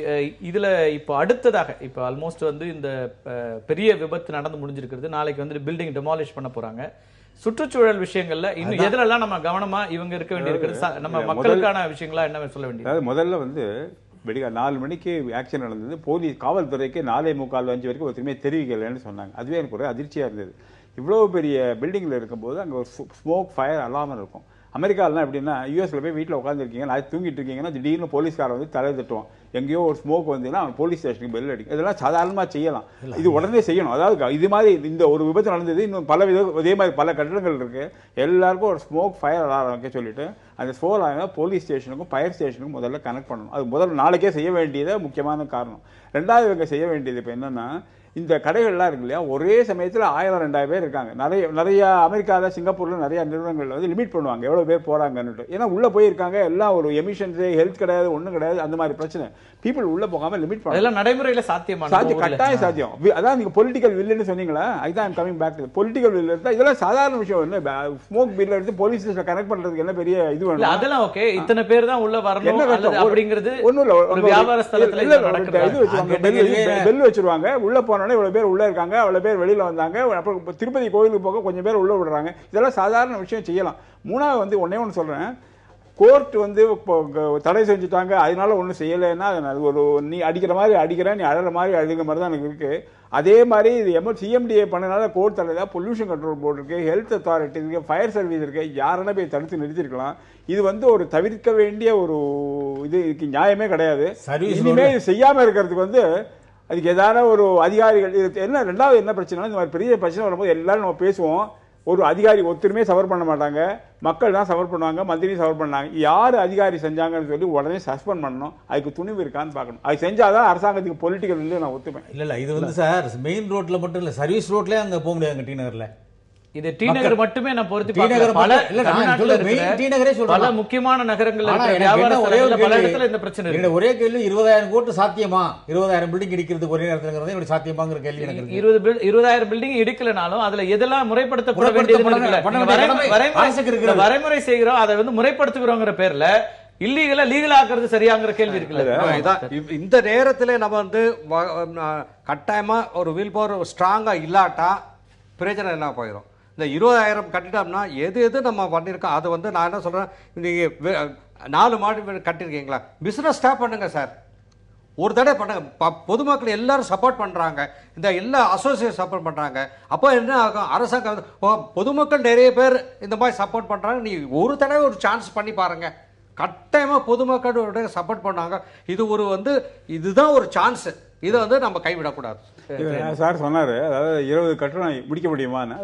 இதுல இப்போ அடுத்ததாக இப்போ ஆல்மோஸ்ட் வந்து இந்த பெரிய விபத்து நடந்து முடிஞ்சிருக்கிறது. நாளைக்கு வந்து பில்டிங் டெமாலிஷ் பண்ண போறாங்க. சுற்றுச்சூழல் விஷயங்கள்ல இன்னும் எதுலெல்லாம் நம்ம கவனமா இவங்க இருக்க வேண்டியிருக்கிறது, நம்ம மக்களுக்கான விஷயங்களா என்ன சொல்ல வேண்டியது? அதாவது முதல்ல வந்து வெடிகா 4 மணிக்கு ஆக்சிடென்ட் நடந்தது. போலீஸ் காவல்துறைக்கு 4:45 வரைக்கும் ஒருத்தருமே தெரிவிக்கலைன்னு சொன்னாங்க. அதுவே எனக்கு ஒரு அதிர்ச்சியா இருந்தது. இவ்வளோ பெரிய பில்டிங்கில் இருக்கும்போது அங்கே ஒரு ஸ்மோக் ஃபயர் அலாமல் இருக்கும். அமெரிக்காலாம் எப்படின்னா, யூஎஸ்ல போய் வீட்டில் உட்காந்துருக்கீங்க, நான் தூங்கிட்டு இருக்கீங்கன்னா திடீர்னு போலீஸ்காரன் வந்து தலை தட்டுவான். எங்கேயோ ஒரு ஸ்மோக் வந்ததுன்னா அவன் போலீஸ் ஸ்டேஷனுக்கு பெல் அடிக்கும். இதெல்லாம் சாதாரணமாக செய்யலாம், இது உடனே செய்யணும். அதாவது இது மாதிரி இந்த ஒரு விபத்து நடந்தது, இன்னும் பல இதே மாதிரி பல கட்டிடங்கள் இருக்கு. எல்லாருக்கும் ஒரு ஸ்மோக் ஃபயர் அலாரம் வைக்க சொல்லிட்டு அந்த ஸ்மோக் அலாரம் போலீஸ் ஸ்டேஷனுக்கும் ஃபயர் ஸ்டேஷனுக்கும் முதல்ல கனெக்ட் பண்ணணும். அது முதல்ல நாளைக்கே செய்ய வேண்டியது முக்கியமான காரணம். ரெண்டாவது இவங்க செய்ய வேண்டியது இப்போ என்னன்னா, இந்த கடைகள்லாம் இருக்கு இல்லையா, ஒரே சமயத்தில் 1000-2000 பேர் இருக்காங்க. நிறைய அமெரிக்காவில் சிங்கப்பூரில் நிறைய நிறுவனங்கள் வந்து லிமிட் பண்ணுவாங்க எவ்வளோ பேர் போகிறாங்கன்னுட்டு. ஏன்னா உள்ளே போயிருக்காங்க, எல்லாம் ஒரு எமிஷன்ஸு ஹெல்த் கிடையாது, ஒன்றும் கிடையாது, அந்த மாதிரி பிரச்சனை. பீப்புள் உள்ளே போகாமல் லிமிட் பண்ணலாம். நடைமுறையில் சாத்தியம், கட்டாயம் சாத்தியம். அதான் நீங்கள் பொலிட்டிக்கல் வில்லுன்னு சொன்னீங்களா, அதுதான் I'm coming back to political will இருந்தால் இதெல்லாம் சாதாரண விஷயம். என்ன ஸ்மோக் பில் எடுத்து போலீஸ் ஸ்டேஷன் கனெக்ட் பண்ணுறதுக்கு என்ன பெரிய இது வேணும்? அதெல்லாம் ஓகே, இத்தனை பேர் தான் உள்ள வரணும் அப்படிங்கிறது ஒன்றும் இல்லை. ஒரு வியாபார ஸ்தலத்தில் இது வச்சுருவாங்க, பெல் வச்சிருவாங்க. உள்ள போனோடனே இவ்வளவு பேர் உள்ள இருக்காங்க, அவ்வளவு பேர் வெளியில வந்தாங்க. அப்புறம் திருப்பதி கோயிலுக்கு போக கொஞ்சம் பேர் உள்ள விடுறாங்க. இதெல்லாம் சாதாரண விஷயம் செய்யலாம். மூணாவது வந்து ஒன்னே ஒன்று சொல்றேன், கோர்ட் வந்து தடை செஞ்சுட்டாங்க அதனால ஒன்றும் செய்யலைன்னா அது ஒரு நீ அடிக்கிற மாதிரி அடிக்கிற, நீ அழகிற மாதிரி அழுகிற மாதிரி தான் எனக்கு இருக்கு. அதே மாதிரி இது CMDA பண்ணனால கோர்ட் தடை, பொல்யூஷன் கண்ட்ரோல் போர்டு இருக்கு, ஹெல்த் அத்தாரிட்டி இருக்கு, ஃபயர் சர்வீஸ் இருக்கு, யாருன்னா போய் தடுத்து நிறுத்திருக்கலாம். இது வந்து ஒரு தவிர்க்க வேண்டிய ஒரு இதுக்கு நியாயமே கிடையாது. இனிமே செய்யாம இருக்கிறதுக்கு வந்து அதுக்கு ஏதாவது ஒரு அதிகாரிகள் என்ன. ரெண்டாவது என்ன பிரச்சனை, இந்த மாதிரி பெரிய பிரச்சனை வரும்போது எல்லாரும் நம்ம பேசுவோம், ஒரு அதிகாரி ஒருத்தருமே சவர் பண்ண மாட்டாங்க, மக்கள் தான் சவர் பண்ணுவாங்க, மந்திரி சவர் பண்ணாங்க. யார் அதிகாரி செஞ்சாங்கன்னு சொல்லி உடனே சஸ்பெண்ட் பண்ணணும். அதுக்கு துணிவு இருக்கான்னு பார்க்கணும். அது செஞ்சாதான் அரசாங்கத்துக்கு பொலிட்டிக்கல் இல்லை நான் ஒத்துப்பேன். இல்ல இது வந்து சார் மெயின் ரோட்ல மட்டும் இல்ல, சர்வீஸ் ரோட்லயே அங்க போக முடியாது. டி நகர்ல இது டி நகர் மட்டுமே நான் பொறுத்து பல முக்கியமான நகரங்கள்ல பல இடத்துல இந்த பிரச்சனை. ஒரே கேள்வி, 20,000 கோடி சாத்தியமா? 20,000 பில்டிங் இடிக்கிறதுக்கு ஒரே நேரத்துல என்னோட சாத்தியமாங்கிற கேள்வி எனக்கு. 20,000 பில்டிங் இடிக்கலனாலும் அதுல எதெல்லாம் முறைப்படுத்தப்பட வேண்டியது வரைமுறை செய்கிறோம், அதை வந்து முறைப்படுத்துகிறோங்கிற பேர்ல இல்லீகலா லீகல் ஆக்குறது சரியாங்கிற கேள்வி இருக்குல்ல. இந்த நேரத்துல நம்ம வந்து கட்டாயமா ஒரு வில் பவர் ஸ்ட்ராங்கா இல்லாட்டா பிரயோஜனம் என்ன போயிடும். இந்த 20,000 கட்டிட்டோம்னா எது நம்ம பண்ணியிருக்கோம் அது வந்து நான் என்ன சொல்றேன், நீங்க 4 மாடி கட்டிருக்கீங்களா, பிசினஸ் ஸ்டாப் பண்ணுங்க சார், ஒரு தடவை பண்ணுங்க. பொதுமக்கள் எல்லாரும் சப்போர்ட் பண்றாங்க, இந்த எல்லா அசோசியேஷன் சப்போர்ட் பண்றாங்க. அப்போ என்ன ஆகும், அரசாங்கம் பொதுமக்கள் நிறைய பேர் இந்த மாதிரி சப்போர்ட் பண்றாங்க, நீ ஒரு தடவை ஒரு சான்ஸ் பண்ணி பாருங்க. கட்டாயமா பொதுமக்களோட சப்போர்ட் பண்ணாங்க. இது ஒரு வந்து இதுதான் ஒரு சான்ஸ், இதை வந்து நம்ம கைவிடக்கூடாது. சார் சொன்னாரு, அதாவது 20 கட்டணம் முடிக்க முடியுமான்னு.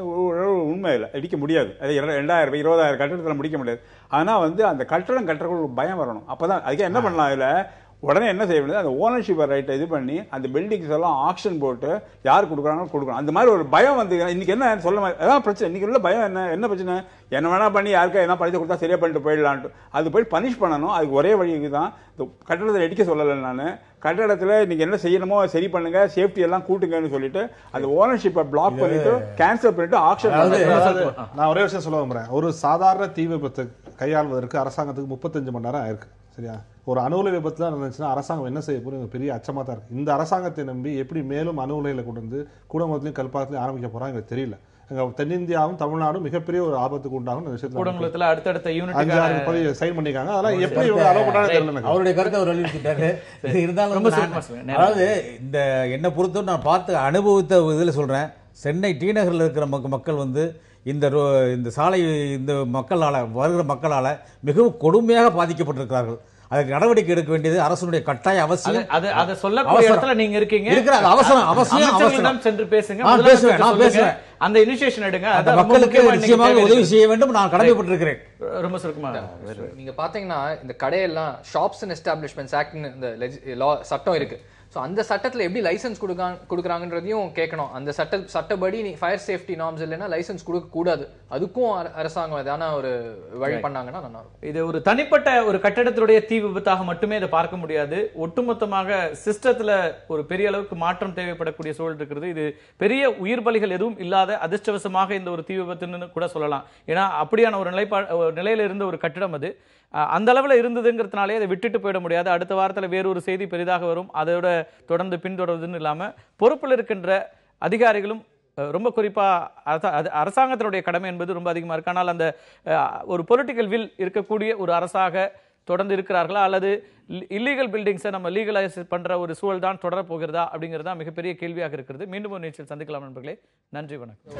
உண்மை இல்லை, இடிக்க முடியாது. அது 2,000 20,000 கட்டணத்தில் முடிக்க முடியாது. ஆனால் வந்து அந்த கட்டணம் கட்டுறதுக்கு ஒரு பயம் வரணும். அப்போதான் அதுக்கு என்ன பண்ணலாம், அதில் உடனே என்ன செய்ய வேண்டியது, அந்த ஓனர்ஷிப் ரைட்டை இது பண்ணி அந்த பில்டிங்ஸ் எல்லாம் ஆக்ஷன் போட்டு யார் கொடுக்குறாங்களோ கொடுக்கணும். அந்த மாதிரி ஒரு பயம் வந்து இன்னைக்கு என்ன சொல்ல மாதிரி அதான் பிரச்சனை. இன்னைக்கு உள்ள பயம் என்ன பிரச்சனை, என்ன வேணா பண்ணி யாருக்கா என்ன பணத்தை கொடுத்தா சரியா பண்ணிட்டு போயிடலான்ட்டு அது போய் பனிஷ் பண்ணணும். அதுக்கு ஒரே வழி தான், கட்டடத்தை அடிக்க சொல்லலை நான், கட்டடத்தில் நீங்க என்ன செய்யணுமோ சரி பண்ணுங்க, சேஃப்டி எல்லாம் கூட்டுங்கன்னு சொல்லிட்டு அந்த ஓனர்ஷிப்பை பிளாக் பண்ணிட்டு கேன்சல் பண்ணிட்டு ஆக்ஷன். நான் ஒரே விஷயம் சொல்ல விரும்புறேன், ஒரு சாதாரண தீ விபத்தை கையாள்வதற்கு அரசாங்கத்துக்கு 35 மணி நேரம் ஆயிருக்கு. சரியா, ஒரு அணு உலை விபத்து தான் இருந்துச்சுன்னா அரசாங்கம் என்ன செய்ய போறது பெரிய அச்சமா தான் இருக்கு. இந்த அரசாங்கத்தை நம்பி எப்படி மேலும் அணு உலையில கொண்டு வந்து கூடங்குளத்திலையும் கல்பாக்கத்திலையும் ஆரம்பிக்க போறாங்க எங்களுக்கு தெரியல. தென்னிந்தியாவும் தமிழ்நாடும் மிகப்பெரிய ஒரு ஆபத்துக்கு உண்டாகும் விஷயத்துல அடுத்தடுத்த யூனிட் சைன் பண்ணிருக்காங்க. அதெல்லாம் எப்படி அவருடைய கருத்தை அவர் வெளியிட்டாரு. இருந்தாலும் அதாவது இந்த என்னை பொறுத்த நான் பார்த்து அனுபவித்த இதுல சொல்றேன், சென்னை டி நகரில் இருக்கிற மக்கள் வந்து இந்த சாலை இந்த மக்களால் வருகிற மக்களால் மிகவும் கொடுமையாக பாதிக்கப்பட்டிருக்கிறார்கள். அதுக்கு நடவடிக்கை எடுக்க வேண்டியது அரசுடைய கட்டாய அவசியம். அதை சொல்லக்கூடிய இடத்துல நீங்க இருக்கீங்க. அவசியம் சென்று பேசுங்க. நான் பேசுவேன். அந்த இனிஷியேஷன் எடுங்க. அந்த மக்களுக்கு நிச்சயமாக உதவி செய்ய வேண்டும். நான் கடமைப்பட்டிருக்கிறேன். ரொம்ப சுருக்கமா நீங்க பாத்தீங்கன்னா இந்த கடையெல்லாம் ஷாப்ஸ் அண்ட் எஸ்டாப்ளிஷ்மெண்ட்ஸ் ஆக்ட்னு இந்த சட்டம் இருக்கு. ஸோ அந்த சட்டத்தில் எப்படி லைசன்ஸ் கொடுக்குறாங்கன்றதையும் கேட்கணும். அந்த சட்டப்படி நீ ஃபயர் சேஃப்டி நார்ம்ஸ் இல்லைன்னா லைசன்ஸ் கொடுக்கக்கூடாது. அதுக்கும் அரசாங்கம் எதான ஒரு வழி பண்ணாங்கன்னா நல்லா இருக்கும். இது ஒரு தனிப்பட்ட ஒரு கட்டடத்தினுடைய தீ விபத்தாக மட்டுமே இதை பார்க்க முடியாது. ஒட்டுமொத்தமாக சிஸ்டத்துல ஒரு பெரிய அளவுக்கு மாற்றம் தேவைப்படக்கூடிய சூழல் இருக்கிறது. இது பெரிய உயிர் பலிகள் எதுவும் இல்லாத அதிர்ஷ்டவசமாக இந்த ஒரு தீ விபத்துன்னு கூட சொல்லலாம். ஏன்னா அப்படியான ஒரு நிலையில இருந்த ஒரு கட்டிடம் அது அந்த அளவில் இருந்ததுங்கிறதுனாலே அதை விட்டுட்டு போயிட முடியாது. அடுத்த வாரத்தில் வேறொரு செய்தி பெரிதாக வரும். அதோட தொடர்ந்து பின்தொடர்வதுன்னு இல்லாமல் பொறுப்பில் இருக்கின்ற அதிகாரிகளும் ரொம்ப குறிப்பாக அரசாங்கத்தினுடைய கடமை என்பது ரொம்ப அதிகமாக இருக்கு. ஆனால் அந்த ஒரு பொலிட்டிக்கல் வில் இருக்கக்கூடிய ஒரு அரசாக தொடர்ந்து இருக்கிறார்களா அல்லது இல்லீகல் பில்டிங்ஸை நம்ம லீகலைஸ் பண்ணுற ஒரு சூழல் தான் தொடரப் போகிறதா அப்படிங்கிறது தான் மிகப்பெரிய கேள்வியாக இருக்கிறது. மீண்டும் ஒரு நிகழ்ச்சியில் சந்திக்கலாம் நண்பர்களே. நன்றி, வணக்கம்.